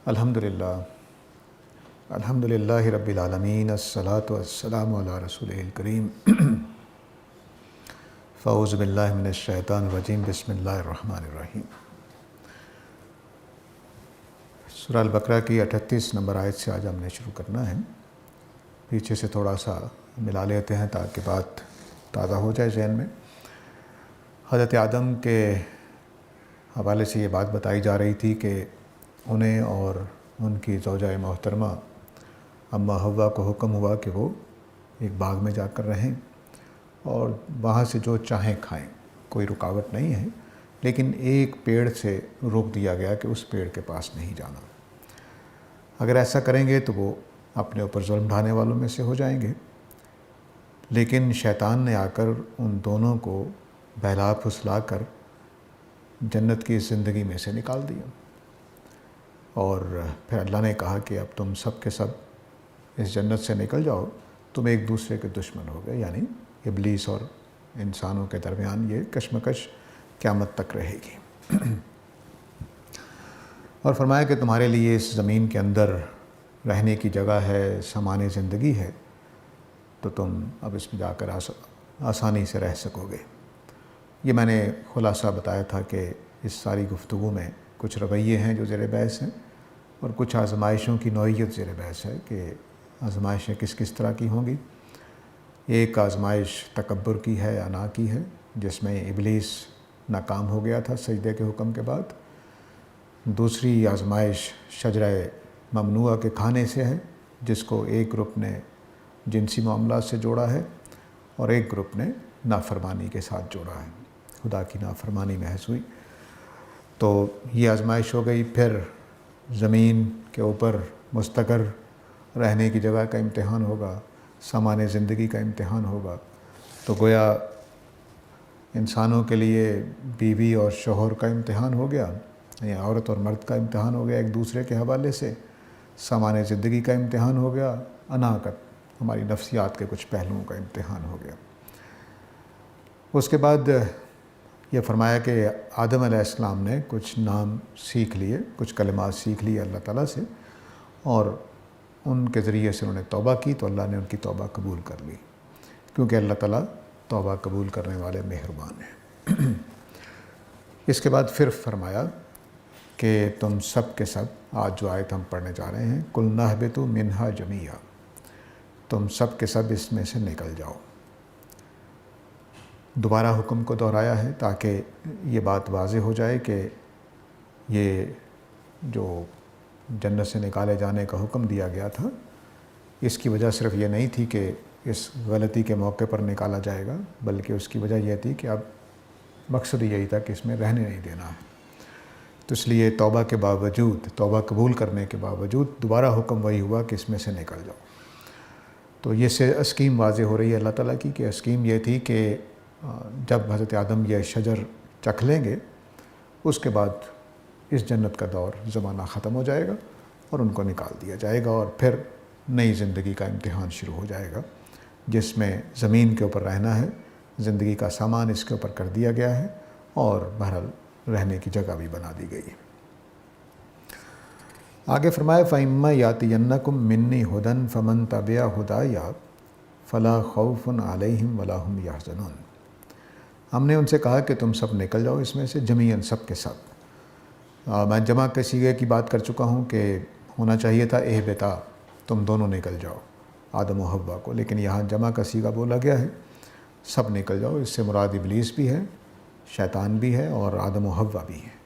الحمدللہ الحمدللہ رب العالمین الصلاۃ والسلام علی رسول الکریم فاعوذ باللہ من الشیطان الرجیم بسم اللہ الرحمن الرحیم۔ سورہ البقرہ کی 38 نمبر آیت سے آج ہم نے شروع کرنا ہے۔ پیچھے سے تھوڑا سا ملا لیتے ہیں تاکہ بات تازہ ہو جائے ذہن میں۔ حضرت آدم کے حوالے سے یہ بات بتائی جا رہی تھی کہ انہیں اور ان کی زوجہ محترمہ اماں حوا کو حکم ہوا کہ وہ ایک باغ میں جا کر رہیں اور وہاں سے جو چاہیں کھائیں، کوئی رکاوٹ نہیں ہے، لیکن ایک پیڑ سے روک دیا گیا کہ اس پیڑ کے پاس نہیں جانا۔ اگر ایسا کریں گے تو وہ اپنے اوپر ظلم ڈھانے والوں میں سے ہو جائیں گے۔ لیکن شیطان نے آ کر ان دونوں کو بہلا پھسلا کر جنت کی زندگی میں سے نکال دیا، اور پھر اللہ نے کہا کہ اب تم سب کے سب اس جنت سے نکل جاؤ، تم ایک دوسرے کے دشمن ہو گئے، یعنی ابلیس اور انسانوں کے درمیان یہ کشمکش قیامت تک رہے گی۔ اور فرمایا کہ تمہارے لیے اس زمین کے اندر رہنے کی جگہ ہے، سامان زندگی ہے، تو تم اب اس میں جا کر آسانی سے رہ سکو گے۔ یہ میں نے خلاصہ بتایا تھا کہ اس ساری گفتگو میں کچھ رویے ہیں جو زیر بحث ہیں، اور کچھ آزمائشوں کی نوعیت زیر بحث ہے کہ آزمائشیں کس کس طرح کی ہوں گی۔ ایک آزمائش تکبر کی ہے، انا کی ہے، جس میں ابلیس ناکام ہو گیا تھا سجدے کے حکم کے بعد۔ دوسری آزمائش شجرہ ممنوعہ کے کھانے سے ہے، جس کو ایک گروپ نے جنسی معاملات سے جوڑا ہے اور ایک گروپ نے نافرمانی کے ساتھ جوڑا ہے، خدا کی نافرمانی محض ہوئی۔ تو یہ آزمائش ہو گئی۔ پھر زمین کے اوپر مستقر رہنے کی جگہ کا امتحان ہوگا، سامان زندگی کا امتحان ہوگا۔ تو گویا انسانوں کے لیے بیوی اور شوہر کا امتحان ہو گیا، یعنی عورت اور مرد کا امتحان ہو گیا ایک دوسرے کے حوالے سے۔ سامان زندگی کا امتحان ہو گیا، انا کا، ہماری نفسیات کے کچھ پہلوؤں کا امتحان ہو گیا۔ اس کے بعد یہ فرمایا کہ آدم علیہ السلام نے کچھ نام سیکھ لیے، کچھ کلمات سیکھ لیے اللہ تعالیٰ سے، اور ان کے ذریعے سے انہوں نے توبہ کی تو اللہ نے ان کی توبہ قبول کر لی، کیونکہ اللہ تعالیٰ توبہ قبول کرنے والے مہربان ہیں۔ اس کے بعد پھر فرمایا کہ تم سب کے سب، آج جو آیت ہم پڑھنے جا رہے ہیں، قُلْنَا اهْبِطُوا مِنْهَا جَمِيعًا، تم سب کے سب اس میں سے نکل جاؤ۔ دوبارہ حکم کو دہرایا ہے تاکہ یہ بات واضح ہو جائے کہ یہ جو جنت سے نکالے جانے کا حکم دیا گیا تھا، اس کی وجہ صرف یہ نہیں تھی کہ اس غلطی کے موقع پر نکالا جائے گا، بلکہ اس کی وجہ یہ تھی کہ اب مقصد یہی تھا کہ اس میں رہنے نہیں دینا ہے۔ تو اس لیے توبہ کے باوجود، توبہ قبول کرنے کے باوجود دوبارہ حکم وہی ہوا کہ اس میں سے نکل جاؤ۔ تو یہ سے اسکیم واضح ہو رہی ہے اللہ تعالیٰ کی، کہ اسکیم یہ تھی کہ جب حضرت آدم یہ شجر چکھ لیں گے، اس کے بعد اس جنت کا دور زمانہ ختم ہو جائے گا اور ان کو نکال دیا جائے گا، اور پھر نئی زندگی کا امتحان شروع ہو جائے گا، جس میں زمین کے اوپر رہنا ہے، زندگی کا سامان اس کے اوپر کر دیا گیا ہے، اور بہرحال رہنے کی جگہ بھی بنا دی گئی ہے۔ آگے فرمایا فَإِمَّا يَأْتِيَنَّكُم مِّنِّي هُدًى فَمَن تَبِعَ هُدَايَ فَلَا خَوْفٌ عَلَيْهِمْ وَلَا هُمْ يَحْزَنُونَ۔ ہم نے ان سے کہا کہ تم سب نکل جاؤ اس میں سے جمیعاً، سب کے سب۔ میں جمع کے صیغے کی بات کر چکا ہوں کہ ہونا چاہیے تھا اہبطا، تم دونوں نکل جاؤ، آدم و حوا کو، لیکن یہاں جمع کا صیغہ بولا گیا ہے، سب نکل جاؤ۔ اس سے مراد ابلیس بھی ہے، شیطان بھی ہے، اور آدم و حوا بھی ہے۔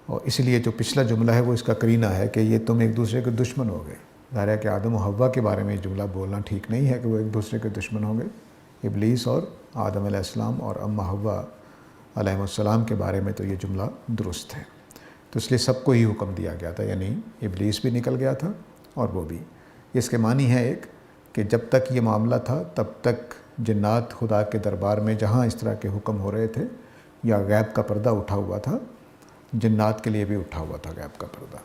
اور اس لیے جو پچھلا جملہ ہے وہ اس کا قرینہ ہے کہ یہ تم ایک دوسرے کے دشمن ہو گئے۔ ظاہر ہے کہ آدم و حوا کے بارے میں یہ جملہ بولنا ٹھیک نہیں ہے کہ وہ ایک دوسرے کے دشمن ہو گئے۔ ابلیس اور آدم علیہ السلام اور اماں حوا علیہ السلام کے بارے میں تو یہ جملہ درست ہے۔ تو اس لیے سب کو ہی حکم دیا گیا تھا، یعنی ابلیس بھی نکل گیا تھا اور وہ بھی۔ اس کے معنی ہے ایک کہ جب تک یہ معاملہ تھا تب تک جنات خدا کے دربار میں جہاں اس طرح کے حکم ہو رہے تھے یا غیب کا پردہ اٹھا ہوا تھا، جنات کے لیے بھی اٹھا ہوا تھا غیب کا پردہ،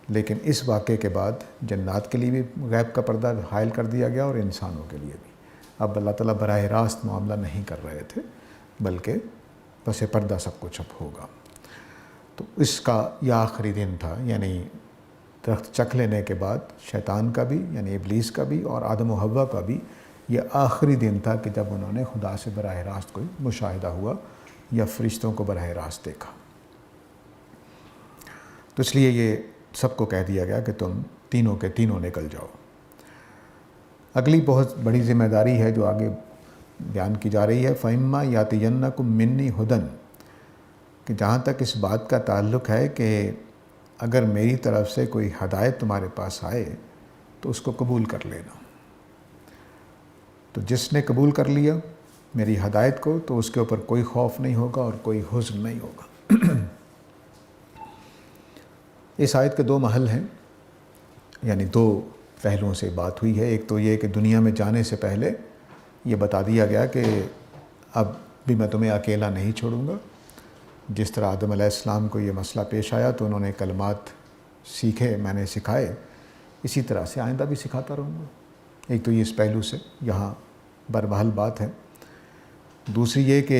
لیکن اس واقعے کے بعد جنات کے لیے بھی غیب کا پردہ حائل کر دیا گیا اور انسانوں کے لیے بھی۔ اب اللہ تعالیٰ براہ راست معاملہ نہیں کر رہے تھے، بلکہ پس پردہ سب کچھ اب ہوگا۔ تو اس کا یہ آخری دن تھا، یعنی درخت چکھ لینے کے بعد شیطان کا بھی یعنی ابلیس کا بھی اور آدم و حوا کا بھی یہ آخری دن تھا کہ جب انہوں نے خدا سے براہ راست کوئی مشاہدہ ہوا یا فرشتوں کو براہ راست دیکھا۔ تو اس لیے یہ سب کو کہہ دیا گیا کہ تم تینوں کے تینوں نکل جاؤ۔ اگلی بہت بڑی ذمہ داری ہے جو آگے بیان کی جا رہی ہے، فَإِمَّا يَأْتِيَنَّكُم مِّنِّي هُدًى، کہ جہاں تک اس بات کا تعلق ہے کہ اگر میری طرف سے کوئی ہدایت تمہارے پاس آئے تو اس کو قبول کر لینا۔ تو جس نے قبول کر لیا میری ہدایت کو تو اس کے اوپر کوئی خوف نہیں ہوگا اور کوئی حزن نہیں ہوگا۔ اس آیت کے دو محل ہیں، یعنی دو پہلوؤں سے بات ہوئی ہے۔ ایک تو یہ کہ دنیا میں جانے سے پہلے یہ بتا دیا گیا کہ اب بھی میں تمہیں اکیلا نہیں چھوڑوں گا۔ جس طرح آدم علیہ السلام کو یہ مسئلہ پیش آیا تو انہوں نے کلمات سیکھے، میں نے سکھائے، اسی طرح سے آئندہ بھی سکھاتا رہوں گا۔ ایک تو یہ اس پہلو سے یہاں بربحال بات ہے۔ دوسری یہ کہ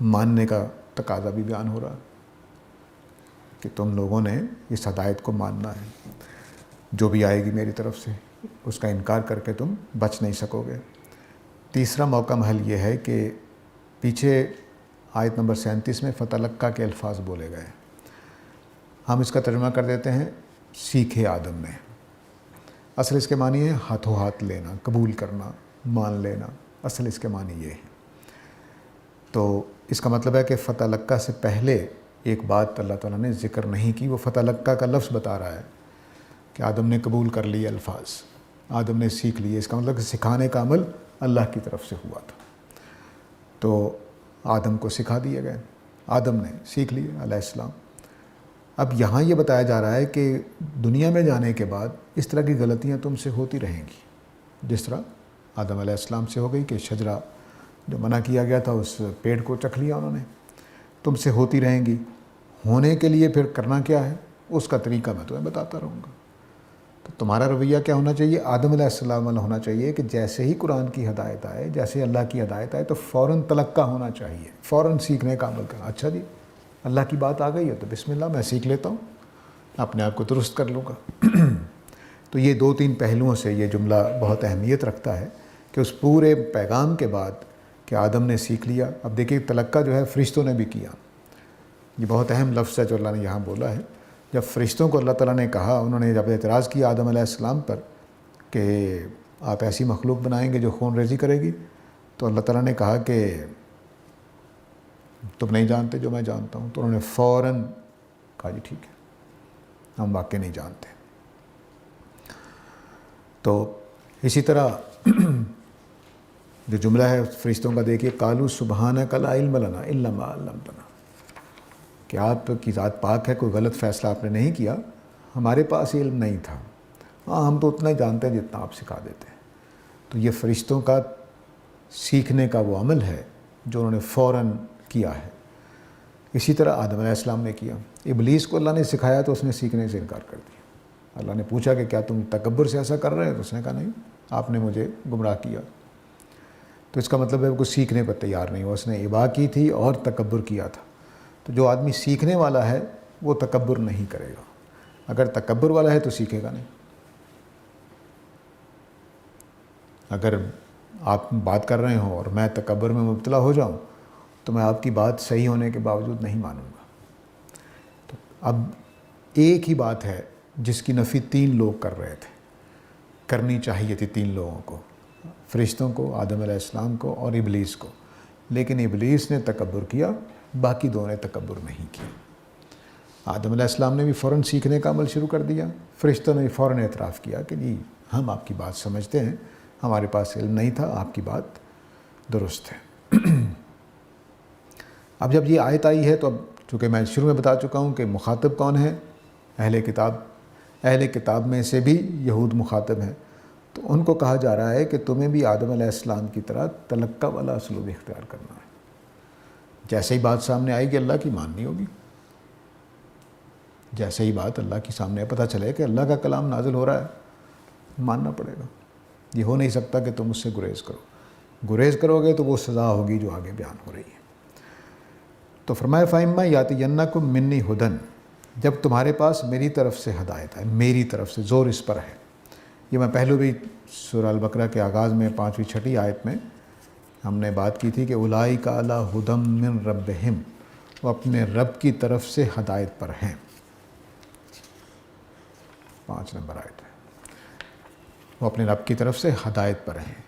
ماننے کا تقاضا بھی بیان ہو رہا ہے کہ تم لوگوں نے اس ہدایت کو ماننا ہے، جو بھی آئے گی میری طرف سے اس کا انکار کر کے تم بچ نہیں سکو گے۔ تیسرا موقع محل یہ ہے کہ پیچھے آیت نمبر 37 میں فتلقا کے الفاظ بولے گئے، ہم اس کا ترجمہ کر دیتے ہیں سیکھے آدم نے۔ اصل اس کے معنی ہے ہاتھوں ہاتھ لینا، قبول کرنا، مان لینا، اصل اس کے معنی یہ ہے۔ تو اس کا مطلب ہے کہ فتلقا سے پہلے ایک بات اللہ تعالیٰ نے ذکر نہیں کی، وہ فتلقا کا لفظ بتا رہا ہے کہ آدم نے قبول کر لیے الفاظ، آدم نے سیکھ لیے۔ اس کا مطلب کہ سکھانے کا عمل اللہ کی طرف سے ہوا تھا، تو آدم کو سکھا دیے گئے، آدم نے سیکھ لیے علیہ السلام۔ اب یہاں یہ بتایا جا رہا ہے کہ دنیا میں جانے کے بعد اس طرح کی غلطیاں تم سے ہوتی رہیں گی، جس طرح آدم علیہ السلام سے ہو گئی کہ شجرہ جو منع کیا گیا تھا اس پیڑ کو چکھ لیا انہوں نے، تم سے ہوتی رہیں گی۔ ہونے کے لیے پھر کرنا کیا ہے اس کا طریقہ میں تمہیں بتاتا رہوں گا۔ تو تمہارا رویہ کیا ہونا چاہیے؟ آدم علیہ السلام والا ہونا چاہیے کہ جیسے ہی قرآن کی ہدایت آئے، جیسے اللہ کی ہدایت آئے تو فوراً تلقہ ہونا چاہیے، فوراً سیکھنے کا عمل کرنا۔ اچھا جی اللہ کی بات آ گئی ہے تو بسم اللہ میں سیکھ لیتا ہوں، اپنے آپ کو درست کر لوں گا۔ تو یہ دو تین پہلوؤں سے یہ جملہ بہت اہمیت رکھتا ہے کہ اس پورے پیغام کے بعد کہ آدم نے سیکھ لیا۔ اب دیکھیے تلقہ جو ہے فرشتوں نے بھی کیا، یہ بہت اہم لفظ ہے جو اللہ نے یہاں بولا ہے۔ جب فرشتوں کو اللہ تعالیٰ نے کہا، انہوں نے جب اعتراض کیا آدم علیہ السلام پر کہ آپ ایسی مخلوق بنائیں گے جو خون ریزی کرے گی، تو اللہ تعالیٰ نے کہا کہ تم نہیں جانتے جو میں جانتا ہوں، تو انہوں نے فوراً کہا جی ٹھیک ہے ہم واقعی نہیں جانتے۔ تو اسی طرح جو جملہ ہے فرشتوں کا دیکھیے، قالوا سبحانک لا علم لنا الا ما علمتنا، کہ آپ کی ذات پاک ہے، کوئی غلط فیصلہ آپ نے نہیں کیا، ہمارے پاس علم نہیں تھا، ہاں ہم تو اتنا ہی جانتے ہیں جتنا آپ سکھا دیتے ہیں۔ تو یہ فرشتوں کا سیکھنے کا وہ عمل ہے جو انہوں نے فوراً کیا ہے۔ اسی طرح آدم علیہ السلام نے کیا۔ ابلیس کو اللہ نے سکھایا تو اس نے سیکھنے سے انکار کر دیا۔ اللہ نے پوچھا کہ کیا تم تکبر سے ایسا کر رہے ہیں؟ تو اس نے کہا نہیں، آپ نے مجھے گمراہ کیا۔ تو اس کا مطلب ہے وہ سیکھنے پر تیار نہیں ہوا، اس نے ابا کی تھی اور تکبر کیا تھا۔ تو جو آدمی سیکھنے والا ہے وہ تکبر نہیں کرے گا، اگر تکبر والا ہے تو سیکھے گا نہیں۔ اگر آپ بات کر رہے ہوں اور میں تکبر میں مبتلا ہو جاؤں تو میں آپ کی بات صحیح ہونے کے باوجود نہیں مانوں گا۔ تو اب ایک ہی بات ہے جس کی نفی تین لوگ کر رہے تھے، کرنی چاہیے تھی تین لوگوں کو، فرشتوں کو، آدم علیہ السلام کو اور ابلیس کو، لیکن ابلیس نے تکبر کیا، باقی دو نے تکبر نہیں کیا۔ آدم علیہ السلام نے بھی فوراً سیکھنے کا عمل شروع کر دیا، فرشتوں نے بھی فوراً اعتراف کیا کہ جی ہم آپ کی بات سمجھتے ہیں، ہمارے پاس علم نہیں تھا، آپ کی بات درست ہے۔ اب جب یہ آیت آئی ہے تو اب چونکہ میں شروع میں بتا چکا ہوں کہ مخاطب کون ہے، اہل کتاب میں سے بھی یہود مخاطب ہیں، تو ان کو کہا جا رہا ہے کہ تمہیں بھی آدم علیہ السلام کی طرح تلقہ والا اسلوب اختیار کرنا ہے۔ جیسے ہی بات سامنے آئے گی اللہ کی ماننی ہوگی، جیسے ہی بات اللہ کی سامنے پتہ چلے کہ اللہ کا کلام نازل ہو رہا ہے، ماننا پڑے گا۔ یہ ہو نہیں سکتا کہ تم اس سے گریز کرو گے تو وہ سزا ہوگی جو آگے بیان ہو رہی ہے۔ تو فرمایا فَإِمَّا يَأْتِيَنَّكُم مِّنِّي هُدًى، جب تمہارے پاس میری طرف سے ہدایت ہے، میری طرف سے، زور اس پر ہے. یہ میں پہلے بھی سورہ البقرہ کے آغاز میں 5ویں 6 آیت میں ہم نے بات کی تھی کہ اولئک علی ھدی من ربہم، وہ اپنے رب کی طرف سے ہدایت پر ہیں. 5 نمبر آیت ہے، وہ اپنے رب کی طرف سے ہدایت پر ہیں.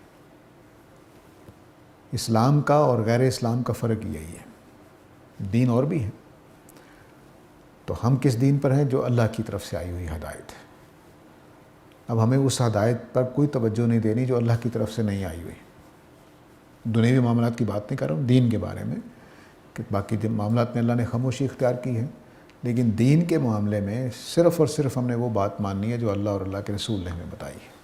اسلام کا اور غیر اسلام کا فرق یہی ہے. دین اور بھی ہے، تو ہم کس دین پر ہیں؟ جو اللہ کی طرف سے آئی ہوئی ہدایت ہے. اب ہمیں اس ہدایت پر کوئی توجہ نہیں دینی جو اللہ کی طرف سے نہیں آئی ہوئی. دنیوی معاملات کی بات نہیں کر رہا ہوں، دین کے بارے میں، کہ باقی جن معاملات میں اللہ نے خاموشی اختیار کی ہے، لیکن دین کے معاملے میں صرف اور صرف ہم نے وہ بات ماننی ہے جو اللہ اور اللہ کے رسول نے ہمیں بتائی ہے.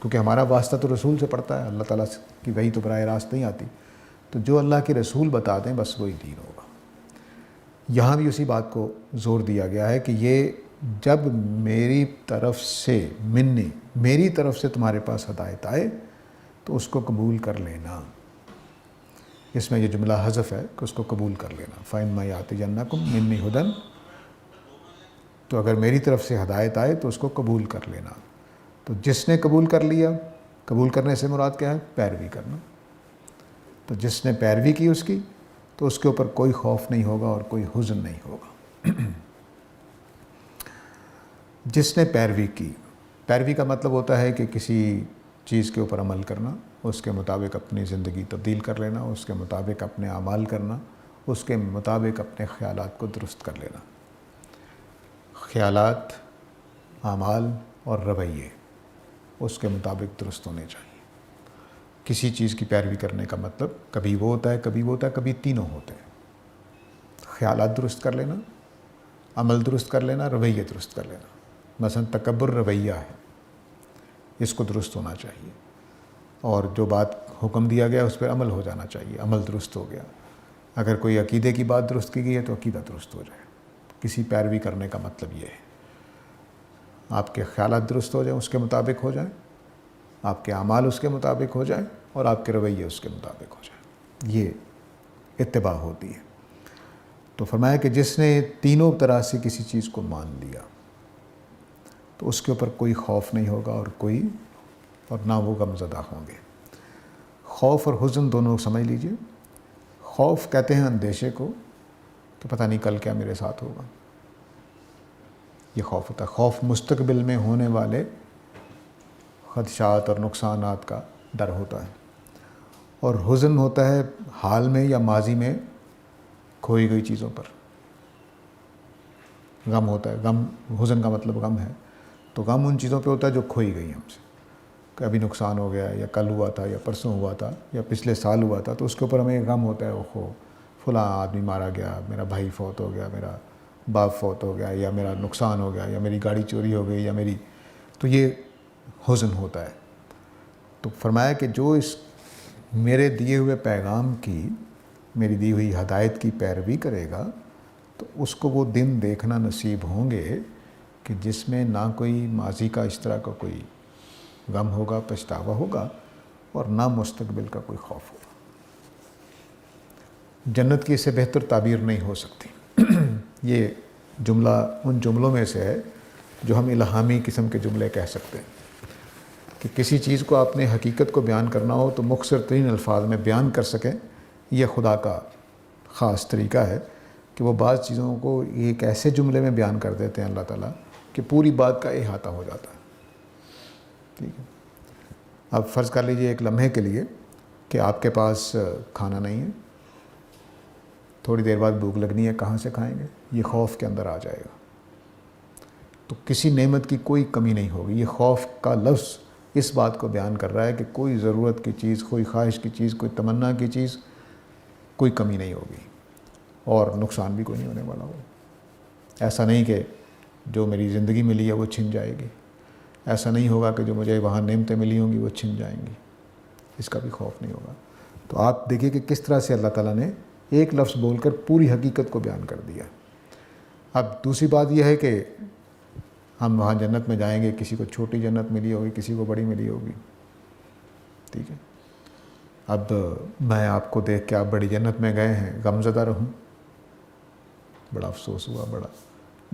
کیونکہ ہمارا واسطہ تو رسول سے پڑتا ہے، اللہ تعالیٰ کی وحی تو براہ راست نہیں آتی. تو جو اللہ کے رسول بتا دیں بس وہی دین ہوگا. یہاں بھی اسی بات کو زور دیا گیا ہے کہ یہ جب میری طرف سے میری طرف سے تمہارے پاس ہدایت آئے تو اس کو قبول کر لینا. اس میں یہ جملہ حذف ہے کہ اس کو قبول کر لینا. فَإِمَّا يَأْتِيَنَّكُم مِّنِّي ھُدًى، تو اگر میری طرف سے ہدایت آئے تو اس کو قبول کر لینا. تو جس نے قبول کر لیا، قبول کرنے سے مراد کیا ہے؟ پیروی کرنا. تو جس نے پیروی کی اس کی، تو اس کے اوپر کوئی خوف نہیں ہوگا اور کوئی حزن نہیں ہوگا. جس نے پیروی کی، پیروی کا مطلب ہوتا ہے کہ کسی چیز کے اوپر عمل کرنا، اس کے مطابق اپنی زندگی تبدیل کر لینا، اس کے مطابق اپنے اعمال کرنا، اس کے مطابق اپنے خیالات کو درست کر لینا. خیالات، اعمال اور رویے اس کے مطابق درست ہونے چاہیے. کسی چیز کی پیروی کرنے کا مطلب کبھی وہ ہوتا ہے، کبھی وہ ہوتا ہے، کبھی تینوں ہوتے ہیں. خیالات درست کر لینا، عمل درست کر لینا، رویے درست کر لینا. مثلا تکبر رویہ ہے، اس کو درست ہونا چاہیے. اور جو بات حکم دیا گیا اس پہ عمل ہو جانا چاہیے، عمل درست ہو گیا. اگر کوئی عقیدے کی بات درست کی گئی ہے تو عقیدہ درست ہو جائے. کسی پیروی کرنے کا مطلب یہ ہے. آپ کے خیالات درست ہو جائیں، اس کے مطابق ہو جائیں، آپ کے اعمال اس کے مطابق ہو جائیں، اور آپ کے رویے اس کے مطابق ہو جائیں. یہ اتباع ہوتی ہے. تو فرمایا کہ جس نے تینوں طرح سے کسی چیز کو مان لیا تو اس کے اوپر کوئی خوف نہیں ہوگا اور نہ وہ غمزدہ ہوں گے. خوف اور حزن دونوں سمجھ لیجئے. خوف کہتے ہیں اندیشے کو کہ پتہ نہیں کل کیا میرے ساتھ ہوگا. یہ خوف ہوتا ہے. خوف مستقبل میں ہونے والے خدشات اور نقصانات کا ڈر ہوتا ہے. اور حزن ہوتا ہے حال میں یا ماضی میں کھوئی گئی چیزوں پر. غم ہوتا ہے، غم، حزن کا مطلب غم ہے. تو غم ان چیزوں پہ ہوتا ہے جو کھوئی گئی ہم سے، کہ ابھی نقصان ہو گیا، یا کل ہوا تھا، یا پرسوں ہوا تھا، یا پچھلے سال ہوا تھا، تو اس کے اوپر ہمیں غم ہوتا ہے. اوہو فلاں آدمی مارا گیا، میرا بھائی فوت ہو گیا، میرا باپ فوت ہو گیا، یا میرا نقصان ہو گیا، یا میری گاڑی چوری ہو گئی، یا میری، تو یہ حزن ہوتا ہے. تو فرمایا کہ جو اس میرے دیے ہوئے پیغام کی، میری دی ہوئی ہدایت کی پیروی کرے گا تو اس کو وہ دن دیکھنا نصیب ہوں گے کہ جس میں نہ کوئی ماضی کا اس طرح کا کوئی غم ہوگا، پچھتاوا ہوگا، اور نہ مستقبل کا کوئی خوف ہوگا. جنت کی اس سے بہتر تعبیر نہیں ہو سکتی. یہ جملہ ان جملوں میں سے ہے جو ہم الہامی قسم کے جملے کہہ سکتے ہیں. کہ کسی چیز کو آپ نے حقیقت کو بیان کرنا ہو تو مختصر ترین الفاظ میں بیان کر سکیں. یہ خدا کا خاص طریقہ ہے کہ وہ بعض چیزوں کو ایک ایسے جملے میں بیان کر دیتے ہیں اللہ تعالیٰ کہ پوری بات کا احاطہ ہو جاتا ہے. ٹھیک ہے. اب فرض کر لیجئے ایک لمحے کے لیے کہ آپ کے پاس کھانا نہیں ہے، تھوڑی دیر بعد بھوک لگنی ہے، کہاں سے کھائیں گے؟ یہ خوف کے اندر آ جائے گا. تو کسی نعمت کی کوئی کمی نہیں ہوگی. یہ خوف کا لفظ اس بات کو بیان کر رہا ہے کہ کوئی ضرورت کی چیز، کوئی خواہش کی چیز، کوئی تمنا کی چیز، کوئی کمی نہیں ہوگی، اور نقصان بھی کوئی نہیں ہونے والا ہوگا. ایسا نہیں کہ جو میری زندگی ملی ہے وہ چھن جائے گی. ایسا نہیں ہوگا کہ جو مجھے وہاں نعمتیں ملی ہوں گی وہ چھن جائیں گی. اس کا بھی خوف نہیں ہوگا. تو آپ دیکھیے کہ کس طرح سے اللہ تعالیٰ نے ایک لفظ بول کر پوری حقیقت کو بیان کر دیا. اب دوسری بات یہ ہے کہ ہم وہاں جنت میں جائیں گے، کسی کو چھوٹی جنت ملی ہوگی، کسی کو بڑی ملی ہوگی. ٹھیک ہے. اب میں آپ کو دیکھ کے آپ بڑی جنت میں گئے ہیں، غمزدہ رہوں؟ بڑا افسوس ہوا، بڑا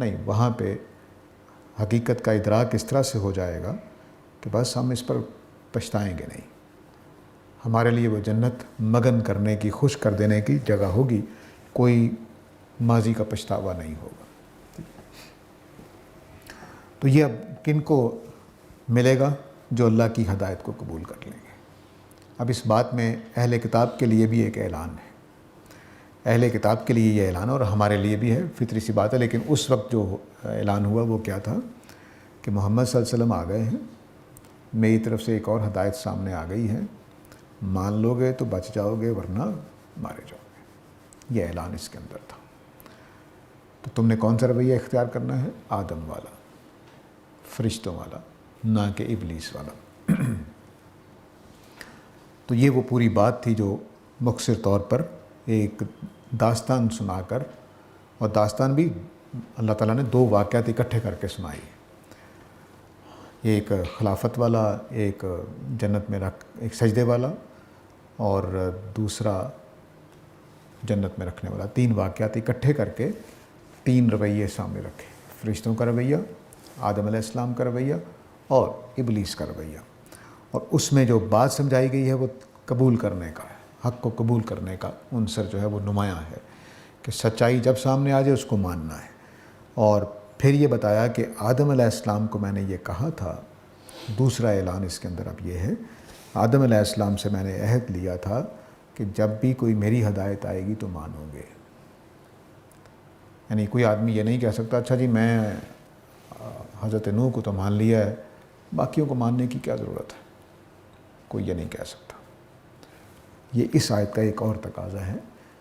نہیں، وہاں پہ حقیقت کا ادراک اس طرح سے ہو جائے گا کہ بس ہم اس پر پچھتائیں گے نہیں. ہمارے لیے وہ جنت مگن کرنے کی، خوش کر دینے کی جگہ ہوگی، کوئی ماضی کا پچھتاوا نہیں ہوگا. تو یہ اب کن کو ملے گا؟ جو اللہ کی ہدایت کو قبول کر لیں گے. اب اس بات میں اہل کتاب کے لیے بھی ایک اعلان ہے. اہل کتاب کے لیے یہ اعلان ہے اور ہمارے لیے بھی ہے، فطری سی بات ہے. لیکن اس وقت جو اعلان ہوا وہ کیا تھا کہ محمد صلی اللہ علیہ وسلم آ گئے ہیں، میری طرف سے ایک اور ہدایت سامنے آ گئی ہے، مان لو گے تو بچ جاؤ گے ورنہ مارے جاؤ گے. یہ اعلان اس کے اندر تھا. تو تم نے کون سا رویہ اختیار کرنا ہے؟ آدم والا، فرشتوں والا، نہ کہ ابلیس والا. تو یہ وہ پوری بات تھی جو مختصر طور پر ایک داستان سنا کر، اور داستان بھی اللہ تعالیٰ نے 2 واقعات اکٹھے کر کے سنائی. ایک خلافت والا، ایک جنت میں رکھ، ایک سجدے والا، اور دوسرا جنت میں رکھنے والا. 3 واقعات اکٹھے کر کے 3 رویے سامنے رکھے. فرشتوں کا رویہ، آدم علیہ السلام کا رویہ، اور ابلیس کا رویہ. اور اس میں جو بات سمجھائی گئی ہے وہ قبول کرنے کا ہے، حق کو قبول کرنے کا عنصر جو ہے وہ نمایاں ہے کہ سچائی جب سامنے آ جائے اس کو ماننا ہے. اور پھر یہ بتایا کہ آدم علیہ السلام کو میں نے یہ کہا تھا. دوسرا اعلان اس کے اندر اب یہ ہے، آدم علیہ السلام سے میں نے عہد لیا تھا کہ جب بھی کوئی میری ہدایت آئے گی تو مانو گے. یعنی کوئی آدمی یہ نہیں کہہ سکتا اچھا جی میں حضرت نوح کو تو مان لیا ہے، باقیوں کو ماننے کی کیا ضرورت ہے. کوئی یہ نہیں کہہ سکتا. یہ اس آیت کا ایک اور تقاضا ہے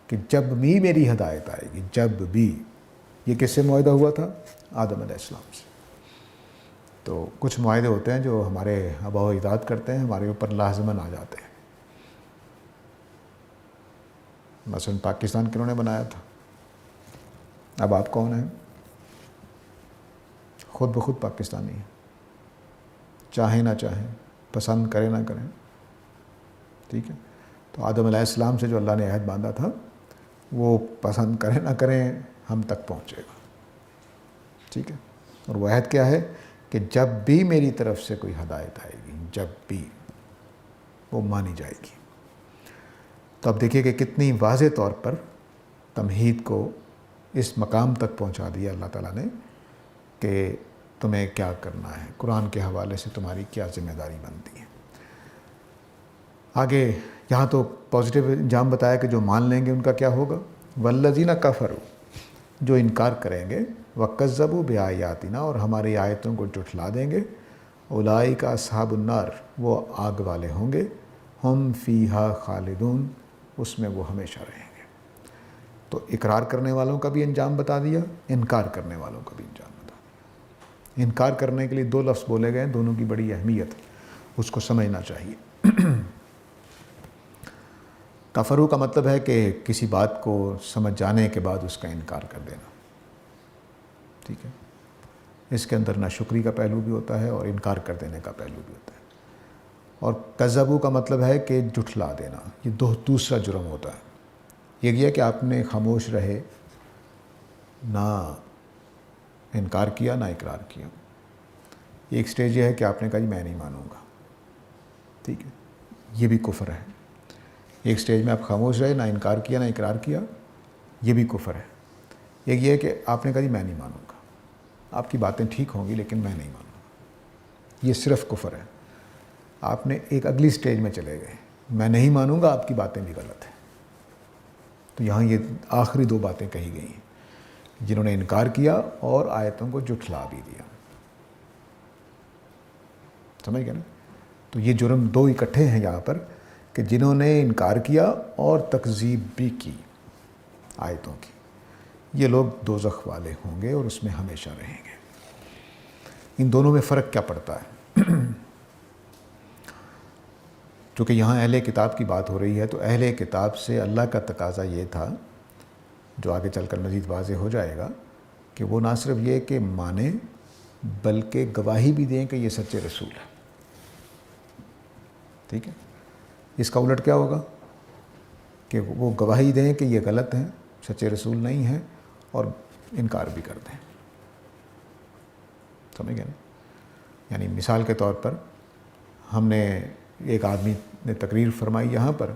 کہ جب بھی میری ہدایت آئے گی، جب بھی. یہ کس سے معاہدہ ہوا تھا؟ آدم علیہ السلام سے. تو کچھ معاہدے ہوتے ہیں جو ہمارے آباء و اجداد کرتے ہیں، ہمارے اوپر لازماً آ جاتے ہیں. مثلا پاکستان کنہوں نے بنایا تھا؟ اب آپ کون ہیں؟ خود بخود پاکستانی ہیں، چاہیں نہ چاہیں، پسند کریں نہ کریں. ٹھیک ہے. تو آدم علیہ السلام سے جو اللہ نے عہد باندھا تھا وہ پسند کریں نہ کریں ہم تک پہنچے گا. ٹھیک ہے. اور وہ عہد کیا ہے کہ جب بھی میری طرف سے کوئی ہدایت آئے گی، جب بھی، وہ مانی جائے گی. تو اب دیکھیے کہ کتنی واضح طور پر تمہید کو اس مقام تک پہنچا دیا اللہ تعالیٰ نے کہ تمہیں کیا کرنا ہے، قرآن کے حوالے سے تمہاری کیا ذمہ داری بنتی ہے. آگے یہاں تو پازیٹیو انجام بتایا کہ جو مان لیں گے ان کا کیا ہوگا. والذین کفروا، جو انکار کریں گے، وکذبوا بآیاتنا، اور ہماری آیتوں کو جھٹلا دیں گے، اولئک اصحاب النار، وہ آگ والے ہوں گے، ہم فیہا خالدون، اس میں وہ ہمیشہ رہیں گے. تو اقرار کرنے والوں کا بھی انجام بتا دیا، انکار کرنے والوں کا بھی انجام بتا دیا. انکار کرنے کے لیے 2 لفظ بولے گئے، دونوں کی بڑی اہمیت، اس کو سمجھنا چاہیے. کفرو کا مطلب ہے کہ کسی بات کو سمجھ جانے کے بعد اس کا انکار کر دینا. ٹھیک ہے. اس کے اندر ناشکری کا پہلو بھی ہوتا ہے اور انکار کر دینے کا پہلو بھی ہوتا ہے. اور کذبو کا مطلب ہے کہ جھٹلا دینا. یہ دوسرا جرم ہوتا ہے. یہ ہے کہ آپ نے خاموش رہے، نہ انکار کیا نہ اقرار کیا. ایک سٹیج یہ ہے کہ آپ نے کہا جی میں نہیں مانوں گا. ٹھیک ہے. یہ بھی کفر ہے. ایک سٹیج میں آپ خاموش رہے، نہ انکار کیا نہ اقرار کیا، یہ بھی کفر ہے. ایک یہ ہے کہ آپ نے کہا جی میں نہیں مانوں گا، آپ کی باتیں ٹھیک ہوں گی لیکن میں نہیں مانوں گا. یہ صرف کفر ہے. آپ نے ایک اگلی سٹیج میں چلے گئے، میں نہیں مانوں گا، آپ کی باتیں بھی غلط ہیں. تو یہاں یہ آخری 2 باتیں کہی گئی ہیں، جنہوں نے انکار کیا اور آیتوں کو جھٹلا بھی دیا. سمجھ گئے نا؟ تو یہ جرم 2 اکٹھے ہیں یہاں پر کہ جنہوں نے انکار کیا اور تکذیب بھی کی آیتوں کی، یہ لوگ دوزخ والے ہوں گے اور اس میں ہمیشہ رہیں گے. ان دونوں میں فرق کیا پڑتا ہے؟ چونکہ یہاں اہل کتاب کی بات ہو رہی ہے تو اہل کتاب سے اللہ کا تقاضا یہ تھا، جو آگے چل کر مزید واضح ہو جائے گا، کہ وہ نہ صرف یہ کہ مانیں بلکہ گواہی بھی دیں کہ یہ سچے رسول ہیں. ٹھیک ہے. اس کا الٹ کیا ہوگا کہ وہ گواہی دیں کہ یہ غلط ہیں، سچے رسول نہیں ہیں، اور انکار بھی کر دیں. سمجھ گئے نا؟ یعنی مثال کے طور پر ہم نے ایک آدمی نے تقریر فرمائی یہاں پر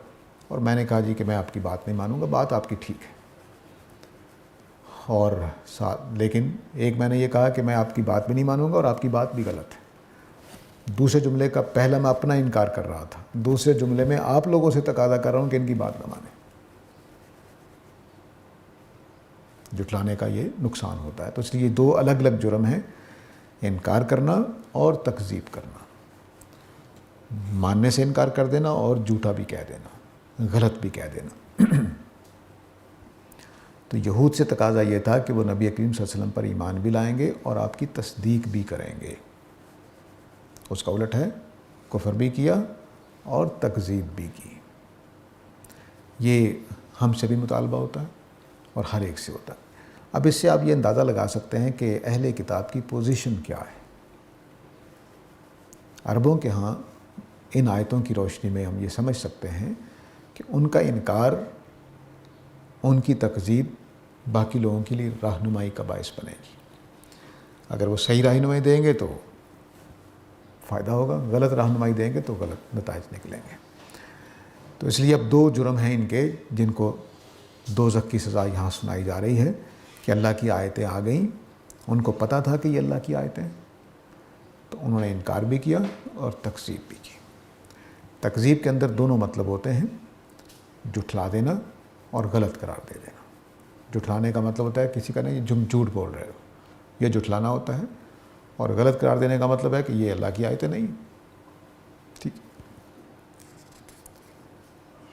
اور میں نے کہا جی کہ میں آپ کی بات نہیں مانوں گا، بات آپ کی ٹھیک ہے، اور لیکن ایک میں نے یہ کہا کہ میں آپ کی بات بھی نہیں مانوں گا اور آپ کی بات بھی غلط ہے۔ دوسرے جملے کا پہلا میں اپنا انکار کر رہا تھا، دوسرے جملے میں آپ لوگوں سے تقاضا کر رہا ہوں کہ ان کی بات نہ مانیں۔ جھٹلانے کا یہ نقصان ہوتا ہے۔ تو اس لیے یہ دو الگ الگ جرم ہیں، انکار کرنا اور تکذیب کرنا، ماننے سے انکار کر دینا اور جھوٹا بھی کہہ دینا، غلط بھی کہہ دینا۔ تو یہود سے تقاضا یہ تھا کہ وہ نبی کریم صلی اللہ علیہ وسلم پر ایمان بھی لائیں گے اور آپ کی تصدیق بھی کریں گے۔ اس کا الٹ ہے، کفر بھی کیا اور تکذیب بھی کی۔ یہ ہم سے بھی مطالبہ ہوتا ہے اور ہر ایک سے ہوتا ہے۔ اب اس سے آپ یہ اندازہ لگا سکتے ہیں کہ اہل کتاب کی پوزیشن کیا ہے۔ عربوں کے ہاں ان آیتوں کی روشنی میں ہم یہ سمجھ سکتے ہیں کہ ان کا انکار، ان کی تکذیب باقی لوگوں کے لیے رہنمائی کا باعث بنے گی۔ اگر وہ صحیح رہنمائی دیں گے تو فائدہ ہوگا، غلط رہنمائی دیں گے تو غلط نتائج نکلیں گے۔ تو اس لیے اب دو جرم ہیں ان کے جن کو دوزخ کی سزا یہاں سنائی جا رہی ہے کہ اللہ کی آیتیں آ گئیں، ان کو پتہ تھا کہ یہ اللہ کی آیتیں، تو انہوں نے انکار بھی کیا اور تکذیب بھی کی۔ تکذیب کے اندر دونوں مطلب ہوتے ہیں، جھٹلا دینا اور غلط قرار دے دینا۔ جھٹلانے کا مطلب ہوتا ہے کسی کا نہیں تم جھوٹ بول رہے ہو، یہ جھٹلانا ہوتا ہے، اور غلط قرار دینے کا مطلب ہے کہ یہ اللہ کی آیتیں نہیں، ٹھیک۔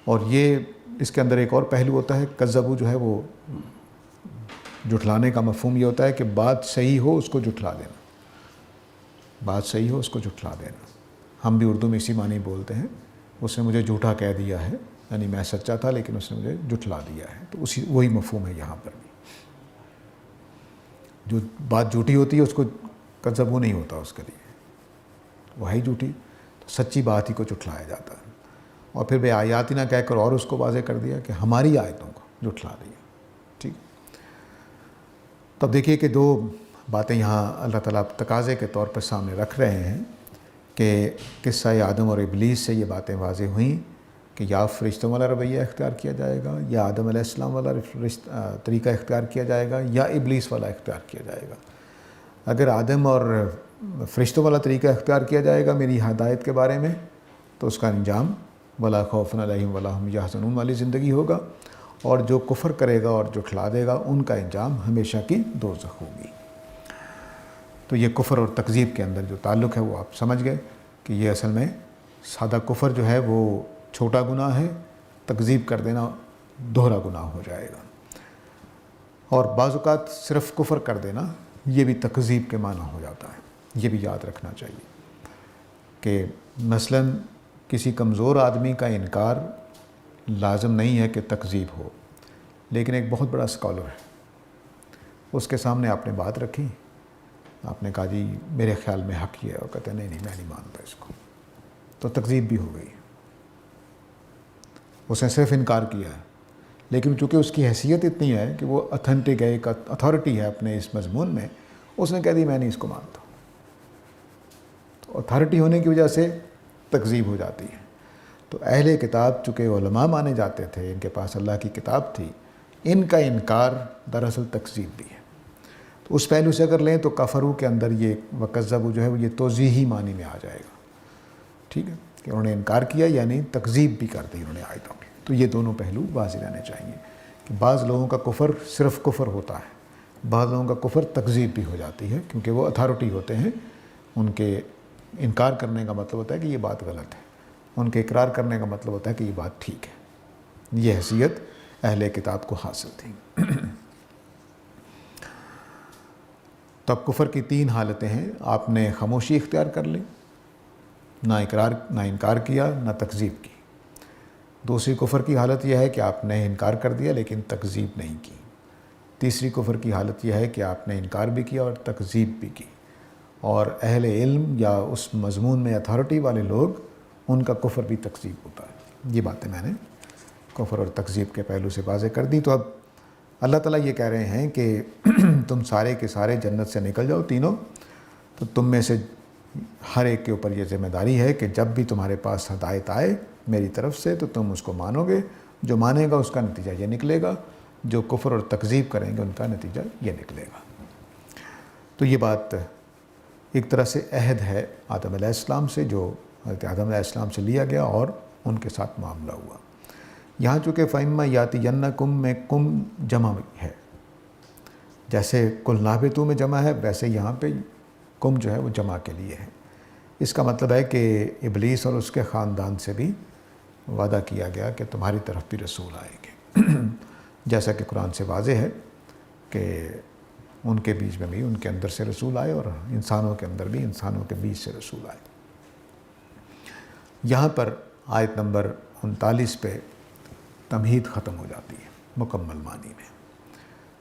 اور یہ اس کے اندر ایک اور پہلو ہوتا ہے، کذبو جو ہے وہ جھٹلانے کا مفہوم یہ ہوتا ہے کہ بات صحیح ہو اس کو جھٹلا دینا، بات صحیح ہو اس کو جھٹلا دینا۔ ہم بھی اردو میں اسی معنی بولتے ہیں، اس نے مجھے جھوٹا کہہ دیا ہے، یعنی میں سچا تھا لیکن اس نے مجھے جھٹلا دیا ہے، تو وہی مفہوم ہے یہاں پر بھی۔ جو بات جھوٹی ہوتی ہے اس کو کذب نہیں ہوتا، اس کے لیے وہ ہے جھوٹی، تو سچی بات ہی کو جھٹلایا جاتا ہے۔ اور پھر بے آیاتی نہ کہہ کر اور اس کو واضح کر دیا کہ ہماری آیتوں کو جھٹلا دیا، ٹھیک۔ تب دیکھیے کہ دو باتیں یہاں اللہ تعالیٰ تقاضے کے طور پر سامنے رکھ رہے ہیں کہ قصہ آدم اور ابلیس سے یہ باتیں واضح ہوئیں کہ یا فرشتوں والا رویہ اختیار کیا جائے گا، یا آدم علیہ السلام والا طریقہ اختیار کیا جائے گا، یا ابلیس والا اختیار کیا جائے گا۔ اگر آدم اور فرشتوں والا طریقہ اختیار کیا جائے گا میری ہدایت کے بارے میں تو اس کا انجام ولا خوف علیہم ولا هم یحزنون والی زندگی ہوگا، اور جو کفر کرے گا اور جھٹلا دے گا ان کا انجام ہمیشہ کی دوزخ ہوگی۔ تو یہ کفر اور تکذیب کے اندر جو تعلق ہے وہ آپ سمجھ گئے کہ یہ اصل میں سادہ کفر جو ہے وہ چھوٹا گناہ ہے، تکذیب کر دینا دوہرا گناہ ہو جائے گا، اور بعض اوقات صرف کفر کر دینا یہ بھی تکذیب کے معنی ہو جاتا ہے۔ یہ بھی یاد رکھنا چاہیے کہ مثلاً کسی کمزور آدمی کا انکار لازم نہیں ہے کہ تکذیب ہو، لیکن ایک بہت بڑا اسکالر ہے، اس کے سامنے آپ نے بات رکھی، آپ نے کہا جی میرے خیال میں حق یہ ہے، اور کہتے ہیں نہیں میں نہیں مانتا اس کو، تو تکذیب بھی ہو گئی۔ اس نے صرف انکار کیا ہے، لیکن چونکہ اس کی حیثیت اتنی ہے کہ وہ اتھینٹک ہے، ایک اتھارٹی ہے اپنے اس مضمون میں، اس نے کہہ دی میں نہیں اس کو مانتا، تو اتھارٹی ہونے کی وجہ سے تکذیب ہو جاتی ہے۔ تو اہل کتاب چونکہ علماء مانے جاتے تھے، ان کے پاس اللہ کی کتاب تھی، ان کا انکار دراصل تکذیب بھی ہے۔ تو اس پہلو سے اگر لیں تو کفرو کے اندر یہ وکذبوا جو ہے وہ یہ توضیحی معنی میں آ جائے گا، ٹھیک ہے، کہ انہوں نے انکار کیا یعنی تکذیب بھی کر دی انہوں نے آیتوں کی۔ تو یہ دونوں پہلو واضح رہنے چاہیے کہ بعض لوگوں کا کفر صرف کفر ہوتا ہے، بعض لوگوں کا کفر تکذیب بھی ہو جاتی ہے، کیونکہ وہ اتھارٹی ہوتے ہیں، ان کے انکار کرنے کا مطلب ہوتا ہے کہ یہ بات غلط ہے، ان کے اقرار کرنے کا مطلب ہوتا ہے کہ یہ بات ٹھیک ہے۔ یہ حیثیت اہل کتاب کو حاصل تھی۔ تو اب کفر کی تین حالتیں ہیں، آپ نے خاموشی اختیار کر لی، نہ انکار کیا نہ تکذیب کی۔ دوسری کفر کی حالت یہ ہے کہ آپ نے انکار کر دیا لیکن تکذیب نہیں کی۔ تیسری کفر کی حالت یہ ہے کہ آپ نے انکار بھی کیا اور تکذیب بھی کی، اور اہل علم یا اس مضمون میں اتھارٹی والے لوگ ان کا کفر بھی تکذیب ہوتا ہے۔ یہ باتیں میں نے کفر اور تکذیب کے پہلو سے واضح کر دی۔ تو اب اللہ تعالیٰ یہ کہہ رہے ہیں کہ تم سارے کے سارے جنت سے نکل جاؤ تینوں، تو تم میں سے ہر ایک کے اوپر یہ ذمہ داری ہے کہ جب بھی تمہارے پاس ہدایت آئے میری طرف سے تو تم اس کو مانو گے، جو مانے گا اس کا نتیجہ یہ نکلے گا، جو کفر اور تکذیب کریں گے ان کا نتیجہ یہ نکلے گا۔ تو یہ بات ایک طرح سے عہد ہے آدم علیہ السلام سے، جو حضرت آدم علیہ السلام سے لیا گیا اور ان کے ساتھ معاملہ ہوا۔ یہاں چونکہ فَإِمَّا يَأْتِيَنَّكُم میں کم جمع ہے، جیسے کل نابتو میں جمع ہے ویسے یہاں پہ کم جو ہے وہ جمع کے لیے ہے۔ اس کا مطلب ہے کہ ابلیس اور اس کے خاندان سے بھی وعدہ کیا گیا کہ تمہاری طرف بھی رسول آئیں گے، جیسا کہ قرآن سے واضح ہے کہ ان کے بیچ میں بھی ان کے اندر سے رسول آئے اور انسانوں کے اندر بھی انسانوں کے بیچ سے رسول آئے۔ یہاں پر آیت نمبر 39 پہ تمہید ختم ہو جاتی ہے مکمل معنی میں۔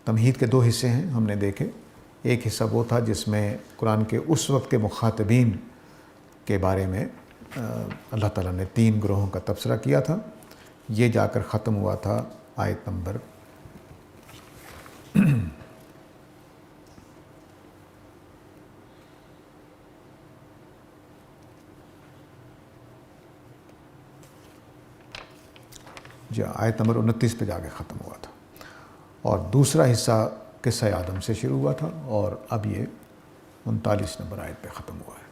تمہید کے دو حصے ہیں ہم نے دیکھے، ایک حصہ وہ تھا جس میں قرآن کے اس وقت کے مخاطبین کے بارے میں اللہ تعالیٰ نے 3 گروہوں کا تبصرہ کیا تھا، یہ جا کر ختم ہوا تھا آیت نمبر 29 پہ جا کے ختم ہوا تھا، اور دوسرا حصہ قصہ آدم سے شروع ہوا تھا اور اب یہ 39 نمبر آیت پہ ختم ہوا ہے۔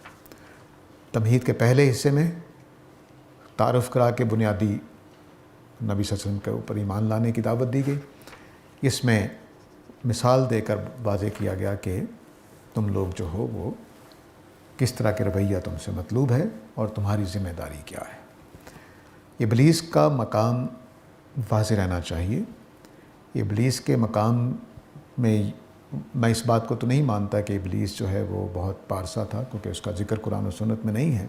تمہید کے پہلے حصے میں تعارف کرا کے بنیادی نبی صلی اللہ علیہ وسلم کے اوپر ایمان لانے کی دعوت دی گئی، اس میں مثال دے کر واضح کیا گیا کہ تم لوگ جو ہو وہ کس طرح کے رویہ تم سے مطلوب ہے اور تمہاری ذمہ داری کیا ہے۔ ابلیس کا مقام واضح رہنا چاہیے۔ ابلیس کے مقام میں اس بات کو تو نہیں مانتا کہ ابلیس جو ہے وہ بہت پارسا تھا، کیونکہ اس کا ذکر قرآن و سنت میں نہیں ہے،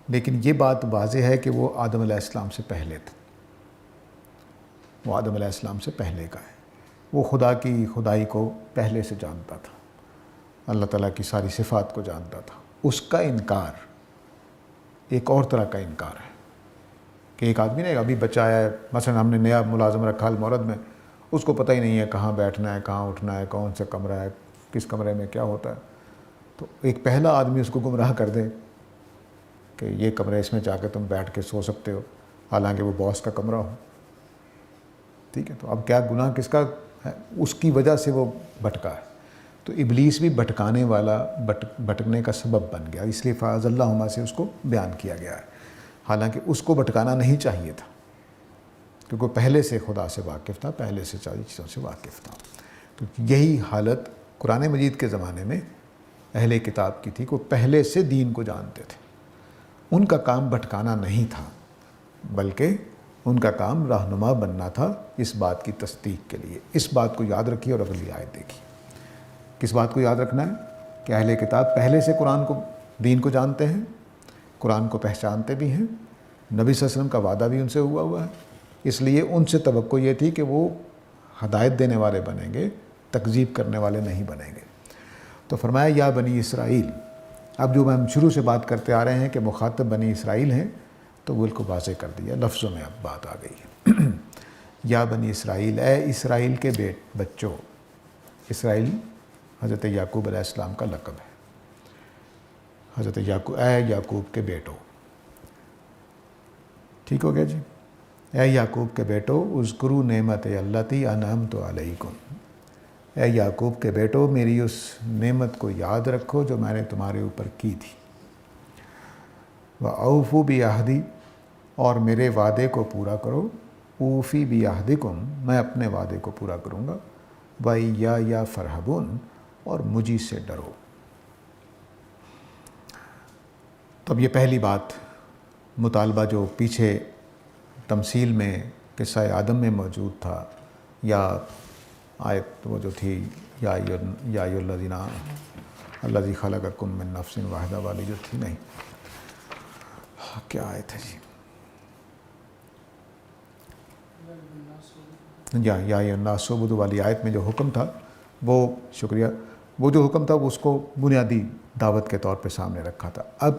لیکن یہ بات واضح ہے کہ وہ آدم علیہ السلام سے پہلے تھا، وہ آدم علیہ السلام سے پہلے کا ہے، وہ خدا کی خدائی کو پہلے سے جانتا تھا، اللہ تعالیٰ کی ساری صفات کو جانتا تھا۔ اس کا انکار ایک اور طرح کا انکار ہے کہ ایک آدمی نے ابھی بچہ آیا ہے، مثلا ہم نے نیا ملازم رکھا المورد میں، اس کو پتہ ہی نہیں ہے کہاں بیٹھنا ہے، کہاں اٹھنا ہے، کون سا کمرہ ہے، کس کمرے میں کیا ہوتا ہے، تو ایک پہلا آدمی اس کو گمراہ کر دے کہ یہ کمرہ اس میں جا کے تم بیٹھ کے سو سکتے ہو، حالانکہ وہ باس کا کمرہ ہو، ٹھیک ہے، تو اب کیا گناہ کس کا ہے؟ اس کی وجہ سے وہ بھٹکا ہے۔ تو ابلیس بھی بھٹکانے والا، بھٹکنے کا سبب بن گیا، اس لیے فاعز اللہما سے اس کو بیان کیا گیا ہے، حالانکہ اس کو بھٹکانا نہیں چاہیے تھا کیونکہ وہ پہلے سے خدا سے واقف تھا، پہلے سے ساری چیزوں سے واقف تھا۔ تو یہی حالت قرآن مجید کے زمانے میں اہل کتاب کی تھی کہ وہ پہلے سے دین کو جانتے تھے، ان کا کام بھٹکانا نہیں تھا بلکہ ان کا کام رہنما بننا تھا اس بات کی تصدیق کے لیے۔ اس بات کو یاد رکھیے اور اگلی آیت دیکھیے۔ کس بات کو یاد رکھنا ہے؟ کہ اہل کتاب پہلے سے قرآن کو، دین کو جانتے ہیں، قرآن کو پہچانتے بھی ہیں، نبی صلی اللہ علیہ وسلم کا وعدہ بھی ان سے ہوا ہے، اس لیے ان سے توقع یہ تھی کہ وہ ہدایت دینے والے بنیں گے، تکذیب کرنے والے نہیں بنیں گے۔ تو فرمایا یا بنی اسرائیل، اب جو ہم شروع سے بات کرتے آ رہے ہیں کہ مخاطب بنی اسرائیل ہیں، تو وہ کو واضح کر دیا، لفظوں میں اب بات آ گئی ہے۔ یا بنی اسرائیل، اے اسرائیل کے بچوں، اسرائیل حضرت یعقوب علیہ السلام کا لقب ہے، حضرت یعقوب، اے یعقوب کے بیٹو، ٹھیک ہو گیا جی؟ اے یعقوب کے بیٹو، اذکروا نعمت اللتی انعمت علیکم، اے یعقوب کے بیٹو میری اس نعمت کو یاد رکھو جو میں نے تمہارے اوپر کی تھی، وَأَوْفُوا بِعَہْدِی، اور میرے وعدے کو پورا کرو، اوفی بعہدکم، میں اپنے وعدے کو پورا کروں گا، وَإِیَّایَ فَارْہَبُونَ، اور مجھی سے ڈرو۔ تو اب یہ پہلی بات مطالبہ جو پیچھے تمثیل میں قصہ آدم میں موجود تھا، یا آیت وہ جو تھی یا ایھا الذین الذی خلقکم من نفس واحدہ والی جو تھی، نہیں کیا آیت ہے جی، یا ایھا الناس اعبدوا والی آیت میں جو حکم تھا، وہ شکریہ، وہ جو حکم تھا وہ اس کو بنیادی دعوت کے طور پہ سامنے رکھا تھا۔ اب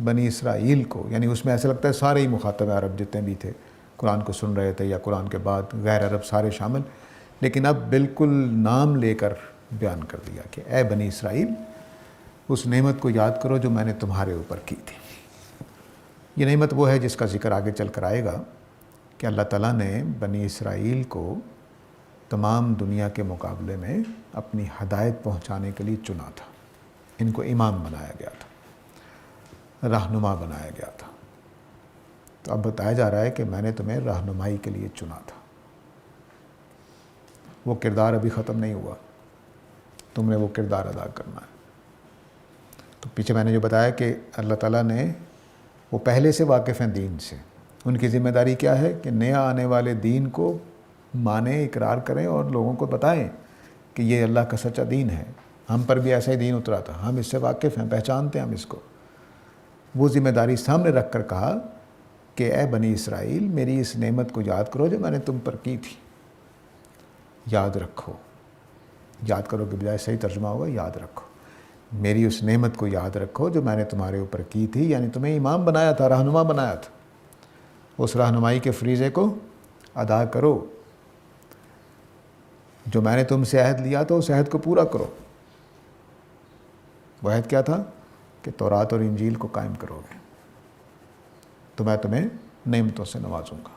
بنی اسرائیل کو، یعنی اس میں ایسا لگتا ہے سارے ہی مخاطب عرب جتنے بھی تھے قرآن کو سن رہے تھے، یا قرآن کے بعد غیر عرب سارے شامل، لیکن اب بالکل نام لے کر بیان کر دیا کہ اے بنی اسرائیل، اس نعمت کو یاد کرو جو میں نے تمہارے اوپر کی تھی۔ یہ نعمت وہ ہے جس کا ذکر آگے چل کر آئے گا کہ اللہ تعالیٰ نے بنی اسرائیل کو تمام دنیا کے مقابلے میں اپنی ہدایت پہنچانے کے لیے چنا تھا۔ ان کو امام بنایا گیا تھا، رہنما بنایا گیا تھا۔ تو اب بتایا جا رہا ہے کہ میں نے تمہیں رہنمائی کے لیے چنا تھا۔ وہ کردار ابھی ختم نہیں ہوا، تم نے وہ کردار ادا کرنا ہے۔ تو پیچھے میں نے جو بتایا کہ اللہ تعالیٰ نے وہ پہلے سے واقف ہیں دین سے، ان کی ذمہ داری کیا ہے کہ نیا آنے والے دین کو مانیں، اقرار کریں اور لوگوں کو بتائیں کہ یہ اللہ کا سچا دین ہے، ہم پر بھی ایسا ہی دین اترا تھا، ہم اس سے واقف ہیں، پہچانتے ہیں ہم اس کو۔ وہ ذمہ داری سامنے رکھ کر کہا کہ اے بنی اسرائیل، میری اس نعمت کو یاد کرو جو میں نے تم پر کی تھی، یاد رکھو۔ یاد کرو کے بجائے صحیح ترجمہ ہوگا یاد رکھو، میری اس نعمت کو یاد رکھو جو میں نے تمہارے اوپر کی تھی، یعنی تمہیں امام بنایا تھا، رہنما بنایا تھا۔ اس رہنمائی کے فریضے کو ادا کرو، جو میں نے تم سے عہد لیا تھا اس عہد کو پورا کرو۔ وہ عہد کیا تھا کہ تورات اور انجیل کو قائم کرو گے تو میں تمہیں نعمتوں سے نوازوں گا۔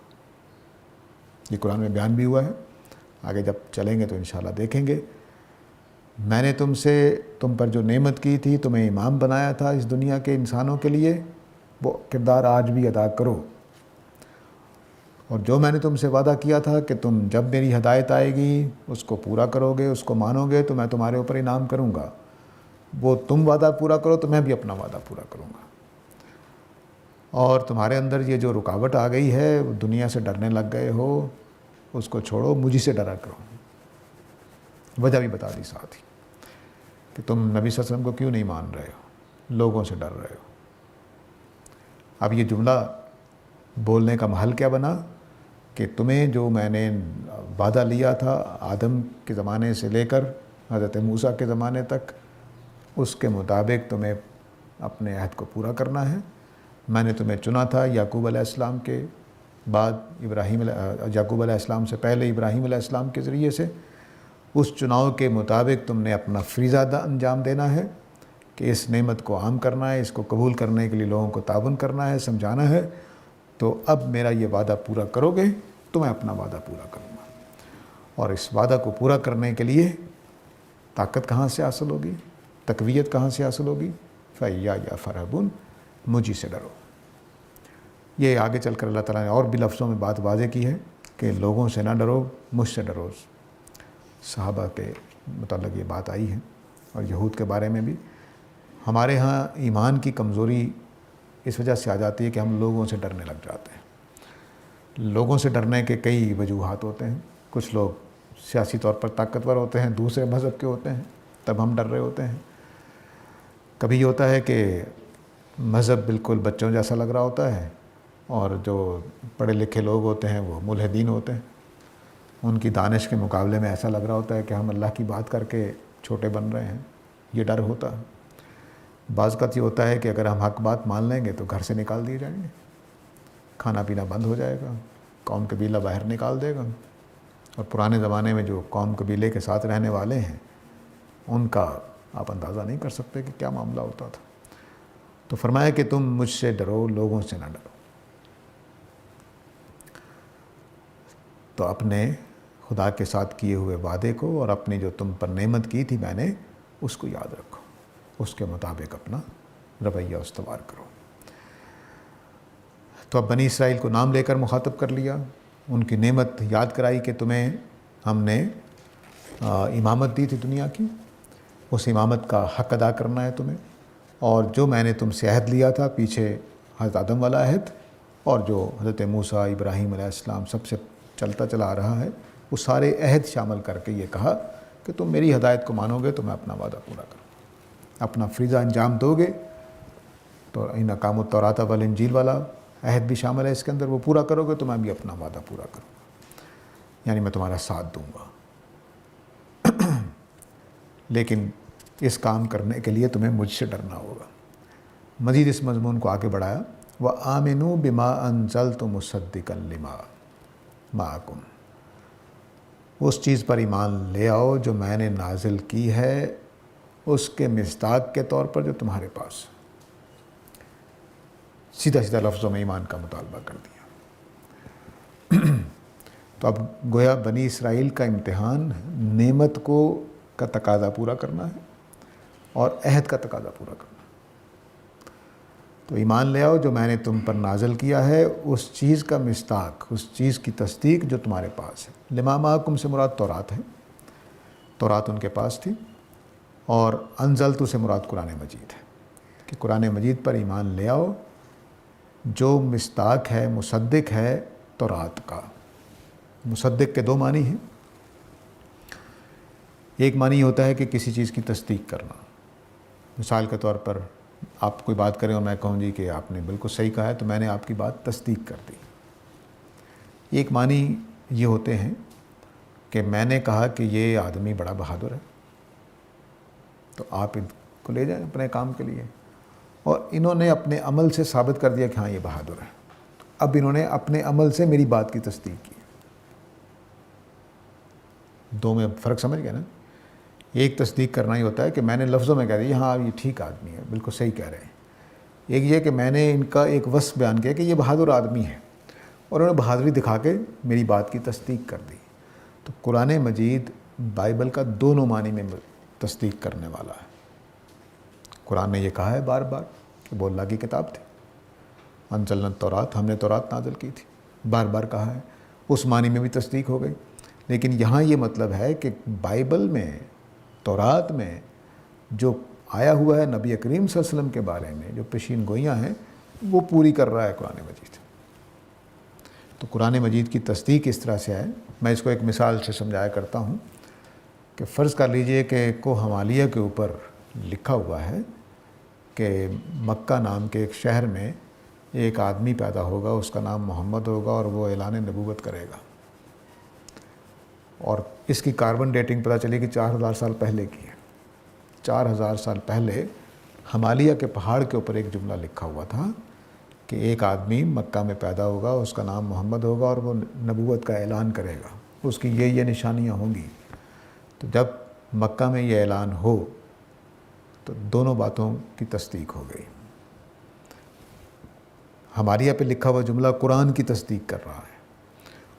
یہ قرآن میں بیان بھی ہوا ہے، آگے جب چلیں گے تو انشاءاللہ دیکھیں گے۔ میں نے تم پر جو نعمت کی تھی، تمہیں امام بنایا تھا اس دنیا کے انسانوں کے لیے، وہ کردار آج بھی ادا کرو۔ اور جو میں نے تم سے وعدہ کیا تھا کہ تم جب میری ہدایت آئے گی اس کو پورا کرو گے، اس کو مانو گے تو میں تمہارے اوپر انعام کروں گا، وہ تم وعدہ پورا کرو تو میں بھی اپنا وعدہ پورا کروں گا۔ اور تمہارے اندر یہ جو رکاوٹ آ گئی ہے، دنیا سے ڈرنے لگ گئے ہو، اس کو چھوڑو، مجھ سے ڈرا کرو۔ وجہ بھی بتا دی ساتھ ہی کہ تم نبی صلی اللہ علیہ وسلم کو کیوں نہیں مان رہے ہو، لوگوں سے ڈر رہے ہو۔ اب یہ جملہ بولنے کا محل کیا بنا کہ تمہیں جو میں نے وعدہ لیا تھا آدم کے زمانے سے لے کر حضرت موسیٰ کے زمانے تک، اس کے مطابق تمہیں اپنے عہد کو پورا کرنا ہے۔ میں نے تمہیں چنا تھا یعقوب علیہ السلام کے بعد یعقوب علیہ السلام سے پہلے ابراہیم علیہ السلام کے ذریعے سے۔ اس چناؤ کے مطابق تم نے اپنا فریضہ انجام دینا ہے کہ اس نعمت کو عام کرنا ہے، اس کو قبول کرنے کے لیے لوگوں کو تعاون کرنا ہے، سمجھانا ہے۔ تو اب میرا یہ وعدہ پورا کرو گے تو میں اپنا وعدہ پورا کروں گا۔ اور اس وعدہ کو پورا کرنے کے لیے طاقت کہاں سے حاصل ہوگی، تقویت کہاں سے حاصل ہوگی؟ فَإِيَّايَ فَارْهَبُونِ، مجھ ہی سے ڈرو۔ یہ آگے چل کر اللہ تعالیٰ نے اور بھی لفظوں میں بات واضح کی ہے کہ لوگوں سے نہ ڈرو، مجھ سے ڈرو۔ صحابہ کے متعلق یہ بات آئی ہے، اور یہود کے بارے میں بھی۔ ہمارے ہاں ایمان کی کمزوری اس وجہ سے آ جاتی ہے کہ ہم لوگوں سے ڈرنے لگ جاتے ہیں۔ لوگوں سے ڈرنے کے کئی وجوہات ہوتے ہیں۔ کچھ لوگ سیاسی طور پر طاقتور ہوتے ہیں، دوسرے مذہب کے ہوتے ہیں، تب ہم ڈر رہے ہوتے ہیں۔ کبھی یہ ہوتا ہے کہ مذہب بالکل بچوں جیسا لگ رہا ہوتا ہے، اور جو پڑھے لکھے لوگ ہوتے ہیں وہ ملحدین ہوتے ہیں، ان کی دانش کے مقابلے میں ایسا لگ رہا ہوتا ہے کہ ہم اللہ کی بات کر کے چھوٹے بن رہے ہیں۔ یہ ڈر ہوتا ہے۔ بعض اوقات یہ ہوتا ہے کہ اگر ہم حق بات مان لیں گے تو گھر سے نکال دیے جائیں گے، کھانا پینا بند ہو جائے گا، قوم قبیلہ باہر نکال دے گا۔ اور پرانے زمانے میں جو قوم قبیلے کے ساتھ رہنے والے ہیں ان کا آپ اندازہ نہیں کر سکتے کہ کیا معاملہ ہوتا تھا۔ تو فرمایا کہ تم مجھ سے ڈرو، لوگوں سے نہ ڈرو۔ تو اپنے خدا کے ساتھ کیے ہوئے وعدے کو اور اپنی جو تم پر نعمت کی تھی میں نے، اس کو یاد رکھو، اس کے مطابق اپنا رویہ استوار کرو۔ تو اب بنی اسرائیل کو نام لے کر مخاطب کر لیا، ان کی نعمت یاد کرائی کہ تمہیں ہم نے امامت دی تھی دنیا کی، اس امامت کا حق ادا کرنا ہے تمہیں، اور جو میں نے تم سے عہد لیا تھا پیچھے حضرت آدم والا عہد، اور جو حضرت موسیٰ، ابراہیم علیہ السلام سب سے چلتا چلا آ رہا ہے، وہ سارے عہد شامل کر کے یہ کہا کہ تم میری ہدایت کو مانو گے تو میں اپنا وعدہ پورا کروں، اپنا فریضہ انجام دو گے تو ان اقام التوراۃ والانجیل والا عہد بھی شامل ہے اس کے اندر، وہ پورا کرو گے تو میں بھی اپنا وعدہ پورا کروں گا، یعنی میں تمہارا ساتھ دوں گا۔ لیکن اس کام کرنے کے لیے تمہیں مجھ سے ڈرنا ہوگا۔ مزید اس مضمون کو آگے بڑھایا، وَآمِنُوا بِمَا أَنزَلْتُ مُصَدِّقًا لِمَا مَعَكُمْ، اس چیز پر ایمان لے آؤ جو میں نے نازل کی ہے اس کے مصداق کے طور پر جو تمہارے پاس ہے۔ سیدھا سیدھا لفظوں میں ایمان کا مطالبہ کر دیا۔ تو اب گویا بنی اسرائیل کا امتحان نعمت کا تقاضا پورا کرنا ہے اور عہد کا تقاضا پورا کرنا ہے۔ تو ایمان لے آؤ جو میں نے تم پر نازل کیا ہے، اس چیز کا مصداق، اس چیز کی تصدیق جو تمہارے پاس ہے۔ لما معکم سے مراد تورات ہے، تورات ان کے پاس تھی، اور انزلت سے مراد قرآن مجید ہے کہ قرآن مجید پر ایمان لے آؤ جو مصداق ہے، مصدق ہے تورات کا۔ مصدق کے دو معنی ہیں۔ ایک معنی ہوتا ہے کہ کسی چیز کی تصدیق کرنا۔ مثال کے طور پر آپ کوئی بات کریں اور میں کہوں جی کہ آپ نے بالکل صحیح کہا ہے، تو میں نے آپ کی بات تصدیق کر دی۔ ایک معنی یہ ہوتے ہیں کہ میں نے کہا کہ یہ آدمی بڑا بہادر ہے، تو آپ ان کو لے جائیں اپنے کام کے لیے، اور انہوں نے اپنے عمل سے ثابت کر دیا کہ ہاں یہ بہادر ہے۔ اب انہوں نے اپنے عمل سے میری بات کی تصدیق کی۔ دو میں فرق سمجھ گئے نا؟ ایک تصدیق کرنا ہی ہوتا ہے کہ میں نے لفظوں میں کہہ دیا ہاں یہ ٹھیک آدمی ہے، بالکل صحیح کہہ رہے ہیں۔ ایک یہ کہ میں نے ان کا ایک وصف بیان کیا کہ یہ بہادر آدمی ہے، اور انہوں نے بہادری دکھا کے میری بات کی تصدیق کر دی۔ تو قرآن مجید بائبل کا دونوں معنی میں تصدیق کرنے والا ہے۔ قرآن نے یہ کہا ہے بار بار کہ وہ اللہ کی کتاب تھی، انزلنا التوراۃ، ہم نے تورات نازل کی تھی، بار بار کہا ہے، اس معنی میں بھی تصدیق ہو گئی۔ لیکن یہاں یہ مطلب ہے کہ بائبل میں، تورات میں جو آیا ہوا ہے نبی کریم صلی اللہ علیہ وسلم کے بارے میں، جو پیشین گوئیاں ہیں، وہ پوری کر رہا ہے قرآن مجید۔ تو قرآن مجید کی تصدیق اس طرح سے ہے، میں اس کو ایک مثال سے سمجھایا کرتا ہوں کہ فرض کر لیجئے کہ کوہ ہمالیہ کے اوپر لکھا ہوا ہے کہ مکہ نام کے ایک شہر میں ایک آدمی پیدا ہوگا، اس کا نام محمد ہوگا، اور وہ اعلان نبوت کرے گا، اور اس کی کاربن ڈیٹنگ پتہ چلی کہ 4000 سال پہلے کی ہے۔ 4000 سال پہلے ہمالیہ کے پہاڑ کے اوپر ایک جملہ لکھا ہوا تھا کہ ایک آدمی مکہ میں پیدا ہوگا، اس کا نام محمد ہوگا، اور وہ نبوت کا اعلان کرے گا، اس کی یہ نشانیاں ہوں گی۔ تو جب مکہ میں یہ اعلان ہو تو دونوں باتوں کی تصدیق ہو گئی۔ ہمالیہ پہ لکھا ہوا جملہ قرآن کی تصدیق کر رہا ہے،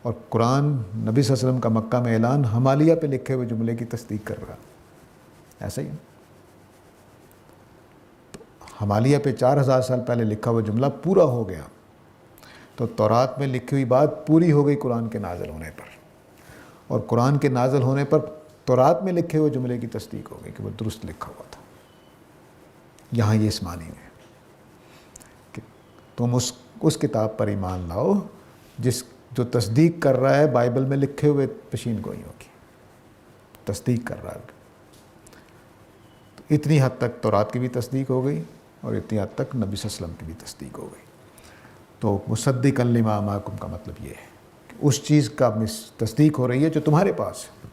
اور قرآن نبی صلی اللہ علیہ وسلم کا مکہ میں اعلان ہمالیہ پہ لکھے ہوئے جملے کی تصدیق کر رہا ہے۔ ایسا ہی تو ہمالیہ پہ 4000 سال پہلے لکھا ہوا جملہ پورا ہو گیا، تو تورات میں لکھی ہوئی بات پوری ہو گئی قرآن کے نازل ہونے پر، اور قرآن کے نازل ہونے پر تورات میں لکھے ہوئے جملے کی تصدیق ہو گئی کہ وہ درست لکھا ہوا تھا۔ یہاں یہ اس معنی میں کہ تم اس کتاب پر ایمان لاؤ جو تصدیق کر رہا ہے بائبل میں لکھے ہوئے پیشین گوئیوں کی تصدیق کر رہا ہے۔ تو اتنی حد تک تورات کی بھی تصدیق ہو گئی، اور اتنی حد تک نبی صلی اللہ علیہ وسلم کی بھی تصدیق ہو گئی۔ تو مصدقا لما معکم کا مطلب یہ ہے کہ اس چیز کا تصدیق ہو رہی ہے جو تمہارے پاس ہے۔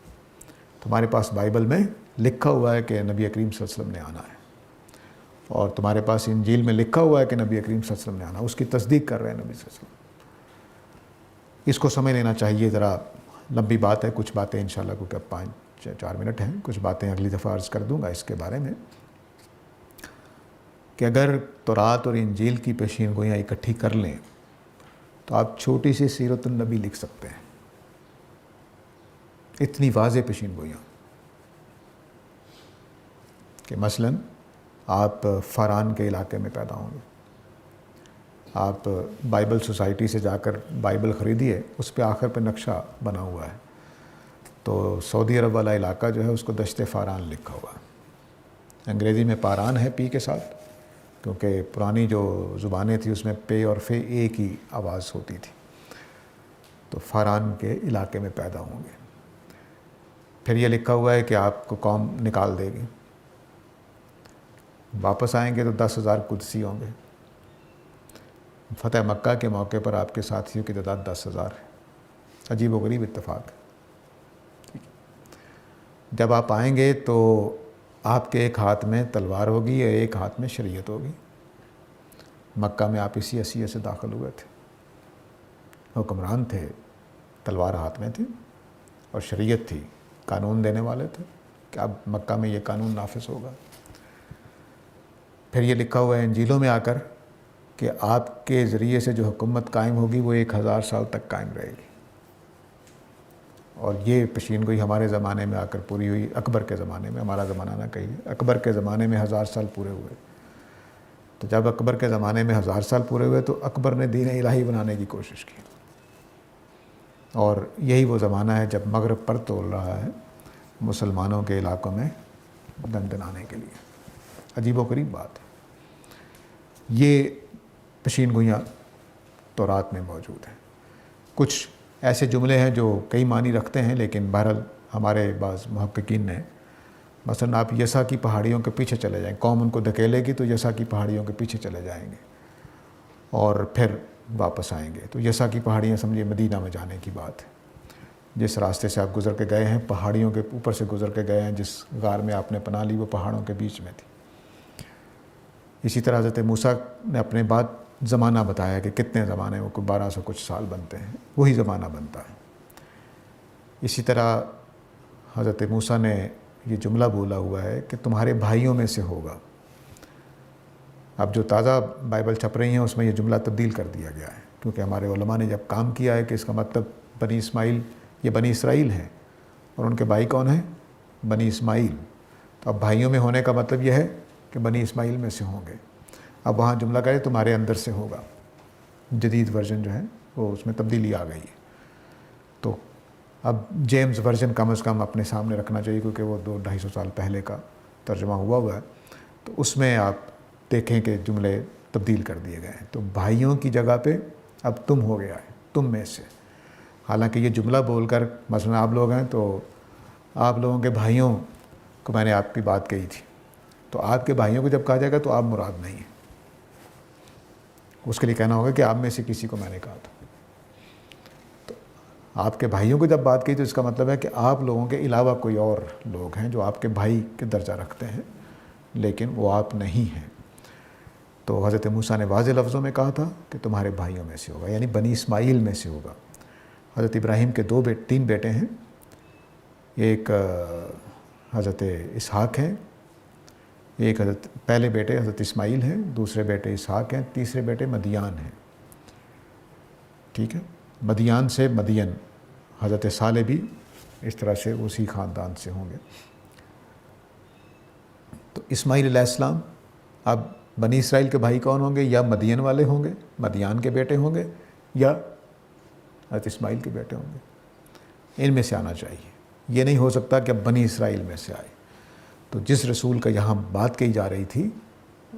تمہارے پاس بائبل میں لکھا ہوا ہے کہ نبی کریم صلی اللہ علیہ وسلم نے آنا ہے، اور تمہارے پاس انجیل میں لکھا ہوا ہے کہ نبی کریم صلی اللہ علیہ وسلم نے آنا ہے، اس کی تصدیق کر رہے ہیں نبی صلی اللہ علیہ وسلم۔ اس کو سمجھ لینا چاہیے۔ ذرا لمبی بات ہے، کچھ باتیں انشاءاللہ کیونکہ اب 5-4 منٹ ہیں، کچھ باتیں اگلی دفعہ عرض کر دوں گا اس کے بارے میں کہ اگر تورات اور انجیل کی پیشین گوئیاں اکٹھی کر لیں تو آپ چھوٹی سی سیرت النبی لکھ سکتے ہیں۔ اتنی واضح پیشین گوئیاں کہ مثلاً آپ فاران کے علاقے میں پیدا ہوں گے، آپ بائبل سوسائٹی سے جا کر بائبل خریدیے، اس پہ آخر پہ نقشہ بنا ہوا ہے، تو سعودی عرب والا علاقہ جو ہے اس کو دشت فاران لکھا ہوا ہے۔ انگریزی میں پاران ہے پی کے ساتھ، کیونکہ پرانی جو زبانیں تھیں اس میں پے اور فے ایک ہی آواز ہوتی تھی۔ تو فاران کے علاقے میں پیدا ہوں گے۔ پھر یہ لکھا ہوا ہے کہ آپ کو قوم نکال دے گی، واپس آئیں گے تو 10,000 قدسی ہوں گے۔ فتح مکہ کے موقع پر آپ کے ساتھیوں کی تعداد 10,000 ہے۔ عجیب و غریب اتفاق۔ جب آپ آئیں گے تو آپ کے ایک ہاتھ میں تلوار ہوگی اور ایک ہاتھ میں شریعت ہوگی۔ مکہ میں آپ اسی حیثیت سے داخل ہوئے تھے، حکمران تھے، تلوار ہاتھ میں تھی، اور شریعت تھی، قانون دینے والے تھے۔ کہ اب مکہ میں یہ قانون نافذ ہوگا۔ پھر یہ لکھا ہوا ہے انجیلوں میں آ کر کہ آپ کے ذریعے سے جو حکومت قائم ہوگی وہ 1000 سال تک قائم رہے گی، اور یہ پیشین گوئی ہمارے زمانے میں آ کر پوری ہوئی، اکبر کے زمانے میں، ہمارا زمانہ نہ کہیے، اکبر کے زمانے میں 1000 سال پورے ہوئے۔ تو جب اکبر کے زمانے میں 1000 سال پورے ہوئے تو اکبر نے دین الہی بنانے کی کوشش کی، اور یہی وہ زمانہ ہے جب مغرب پر تول رہا ہے مسلمانوں کے علاقوں میں دندنانے کے لیے۔ عجیب و غریب بات ہے۔ یہ پیشین گوئیاں تورات میں موجود ہیں۔ کچھ ایسے جملے ہیں جو کئی معنی رکھتے ہیں، لیکن بہرحال ہمارے بعض محققین نے، مثلا آپ یسا کی پہاڑیوں کے پیچھے چلے جائیں، قوم ان کو دھکیلے گی تو یسا کی پہاڑیوں کے پیچھے چلے جائیں گے اور پھر واپس آئیں گے۔ تو یسا کی پہاڑیاں سمجھیے مدینہ میں جانے کی بات ہے۔ جس راستے سے آپ گزر کے گئے ہیں، پہاڑیوں کے اوپر سے گزر کے گئے ہیں، جس غار میں آپ نے پناہ لی وہ پہاڑوں کے بیچ میں تھی۔ اسی طرح حضرت موسیٰ نے اپنے بعد زمانہ بتایا کہ کتنے زمانے، وہ 1200 کچھ سال بنتے ہیں، وہی زمانہ بنتا ہے۔ اسی طرح حضرت موسیٰ نے یہ جملہ بولا ہوا ہے کہ تمہارے بھائیوں میں سے ہوگا۔ اب جو تازہ بائبل چھپ رہی ہیں اس میں یہ جملہ تبدیل کر دیا گیا ہے، کیونکہ ہمارے علماء نے جب کام کیا ہے کہ اس کا مطلب بنی اسماعیل، یہ بنی اسرائیل ہیں اور ان کے بھائی کون ہیں؟ بنی اسماعیل۔ تو اب بھائیوں میں ہونے کا مطلب یہ ہے کہ بنی اسماعیل میں سے ہوں گے۔ اب وہاں جملہ کہے تمہارے اندر سے ہوگا، جدید ورژن جو ہے وہ اس میں تبدیلی آ گئی ہے۔ تو اب جیمز ورژن کم از کم اپنے سامنے رکھنا چاہیے، کیونکہ وہ 200-250 سال پہلے کا ترجمہ ہوا ہے، تو اس میں آپ دیکھیں کہ جملے تبدیل کر دیے گئے ہیں۔ تو بھائیوں کی جگہ پہ اب تم ہو گیا ہے، تم میں سے۔ حالانکہ یہ جملہ بول کر مثلا آپ لوگ ہیں تو آپ لوگوں کے بھائیوں کو میں نے آپ کی بات کہی تھی، تو آپ کے بھائیوں کو جب کہا جائے گا تو آپ مراد نہیں ہیں، اس کے لیے کہنا ہوگا کہ آپ میں سے کسی کو میں نے کہا تھا۔ تو آپ کے بھائیوں کو جب بات کی تو اس کا مطلب ہے کہ آپ لوگوں کے علاوہ کوئی اور لوگ ہیں جو آپ کے بھائی کے درجہ رکھتے ہیں، لیکن وہ آپ نہیں ہیں۔ تو حضرت موسیٰ نے واضح لفظوں میں کہا تھا کہ تمہارے بھائیوں میں سے ہوگا، یعنی بنی اسماعیل میں سے ہوگا۔ حضرت ابراہیم کے 3 بیٹے ہیں، ایک حضرت اسحاق ہیں، ایک پہلے بیٹے حضرت اسماعیل ہیں، دوسرے بیٹے اسحاق ہیں، تیسرے بیٹے مدیان ہیں۔ ٹھیک ہے، مدیان سے مدین، حضرت صالح بھی اس طرح سے اسی خاندان سے ہوں گے۔ تو اسماعیل علیہ السلام اب بنی اسرائیل کے بھائی کون ہوں گے؟ یا مدین والے ہوں گے، مدیان کے بیٹے ہوں گے، یا حضرت اسماعیل کے بیٹے ہوں گے۔ ان میں سے آنا چاہیے، یہ نہیں ہو سکتا کہ اب بنی اسرائیل میں سے آئے۔ تو جس رسول کا یہاں بات کہی جا رہی تھی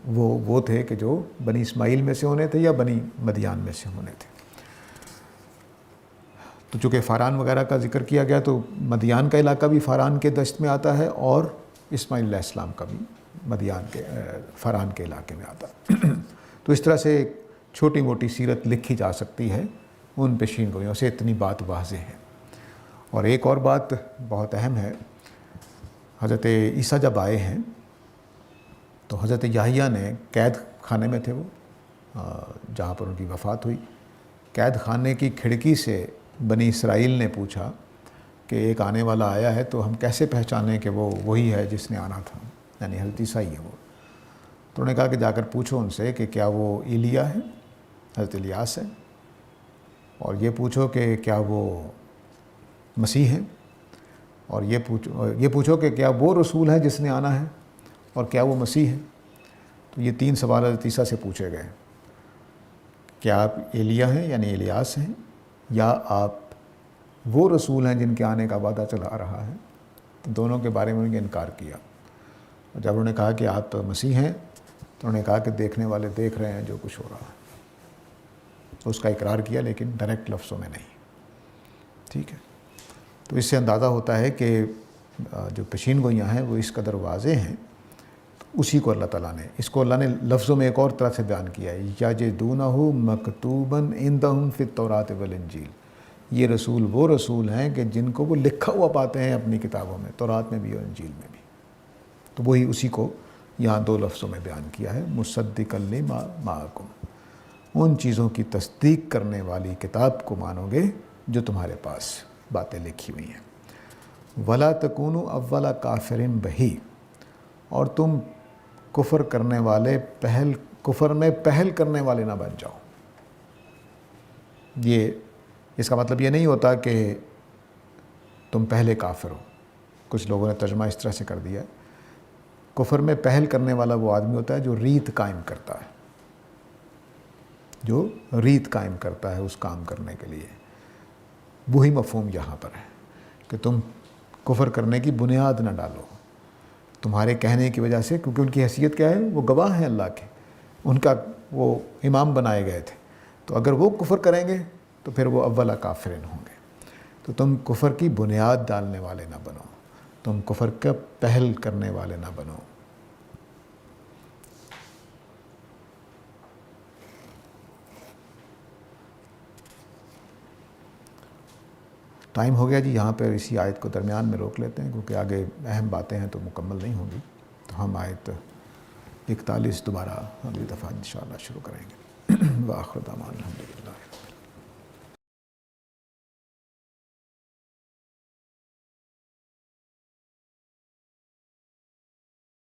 وہ تھے کہ جو بنی اسماعیل میں سے ہونے تھے یا بنی مدیان میں سے ہونے تھے۔ تو چونکہ فاران وغیرہ کا ذکر کیا گیا تو مدیان کا علاقہ بھی فاران کے دشت میں آتا ہے، اور اسماعیل علیہ السلام کا بھی مدیان کے فاران کے علاقے میں آتا ہے۔ تو اس طرح سے ایک چھوٹی موٹی سیرت لکھی جا سکتی ہے ان پیشین گوئیوں سے، اتنی بات واضح ہے۔ اور ایک اور بات بہت اہم ہے، حضرت عیسیٰ جب آئے ہیں تو حضرت یحییٰ نے قید خانے میں تھے، وہ جہاں پر ان کی وفات ہوئی، قید خانے کی کھڑکی سے بنی اسرائیل نے پوچھا کہ ایک آنے والا آیا ہے تو ہم کیسے پہچانیں کہ وہ وہی ہے جس نے آنا تھا، یعنی حضرت عیسیٰ ہی ہے وہ۔ تو انہوں نے کہا کہ جا کر پوچھو ان سے کہ کیا وہ ایلیا ہے، حضرت الیاس ہے، اور یہ پوچھو کہ کیا وہ مسیح ہے، اور یہ پوچھو کہ کیا وہ رسول ہے جس نے آنا ہے، اور کیا وہ مسیح ہے۔ تو یہ 3 سوال حضرت عیسیٰ سے پوچھے گئے، کیا آپ ایلیا ہیں یعنی الیاس ہیں، یا آپ وہ رسول ہیں جن کے آنے کا وعدہ چلا آ رہا ہے۔ تو دونوں کے بارے میں انہوں نے انکار کیا۔ اور جب انہوں نے کہا کہ آپ مسیح ہیں تو انہوں نے کہا کہ دیکھنے والے دیکھ رہے ہیں جو کچھ ہو رہا ہے۔ تو اس کا اقرار کیا، لیکن ڈائریکٹ لفظوں میں نہیں۔ ٹھیک ہے، تو اس سے اندازہ ہوتا ہے کہ جو پیشین گوئیاں ہیں وہ اس قدر واضح ہیں، اسی کو اللہ تعالیٰ نے، اس کو اللہ نے لفظوں میں ایک اور طرح سے بیان کیا ہے، یجدونہ مکتوبا عندہم فی التوراۃ والانجیل۔ یہ رسول وہ رسول ہیں کہ جن کو وہ لکھا ہوا پاتے ہیں اپنی کتابوں میں، تورات میں بھی اور انجیل میں بھی۔ تو وہی اسی کو یہاں 2 لفظوں میں بیان کیا ہے، مصدقا لما معکم، ان چیزوں کی تصدیق کرنے والی کتاب کو مانو گے جو تمہارے پاس باتیں لکھی ہوئی ہیں۔ ولا تکونوا اول کافر بہی، اور تم کفر کرنے والے کفر میں پہل کرنے والے نہ بن جاؤ۔ اس کا مطلب یہ نہیں ہوتا کہ تم پہلے کافر ہو، کچھ لوگوں نے ترجمہ اس طرح سے کر دیا ہے۔ کفر میں پہل کرنے والا وہ آدمی ہوتا ہے جو ریت قائم کرتا ہے، جو ریت قائم کرتا ہے اس کام کرنے کے لیے۔ وہی مفہوم یہاں پر ہے کہ تم کفر کرنے کی بنیاد نہ ڈالو تمہارے کہنے کی وجہ سے، کیونکہ ان کی حیثیت کیا ہے؟ وہ گواہ ہیں اللہ کے، ان کا وہ امام بنائے گئے تھے، تو اگر وہ کفر کریں گے تو پھر وہ اولا کافرین ہوں گے۔ تو تم کفر کی بنیاد ڈالنے والے نہ بنو، تم کفر کا پہل کرنے والے نہ بنو۔ ٹائم ہو گیا جی، یہاں پر اسی آیت کو درمیان میں روک لیتے ہیں کیونکہ آگے اہم باتیں ہیں تو مکمل نہیں ہوں گی، تو ہم آیت 41 دوبارہ اگلی دفعہ انشاءاللہ شروع کریں گے۔ وآخر دعوانا الحمدللہ۔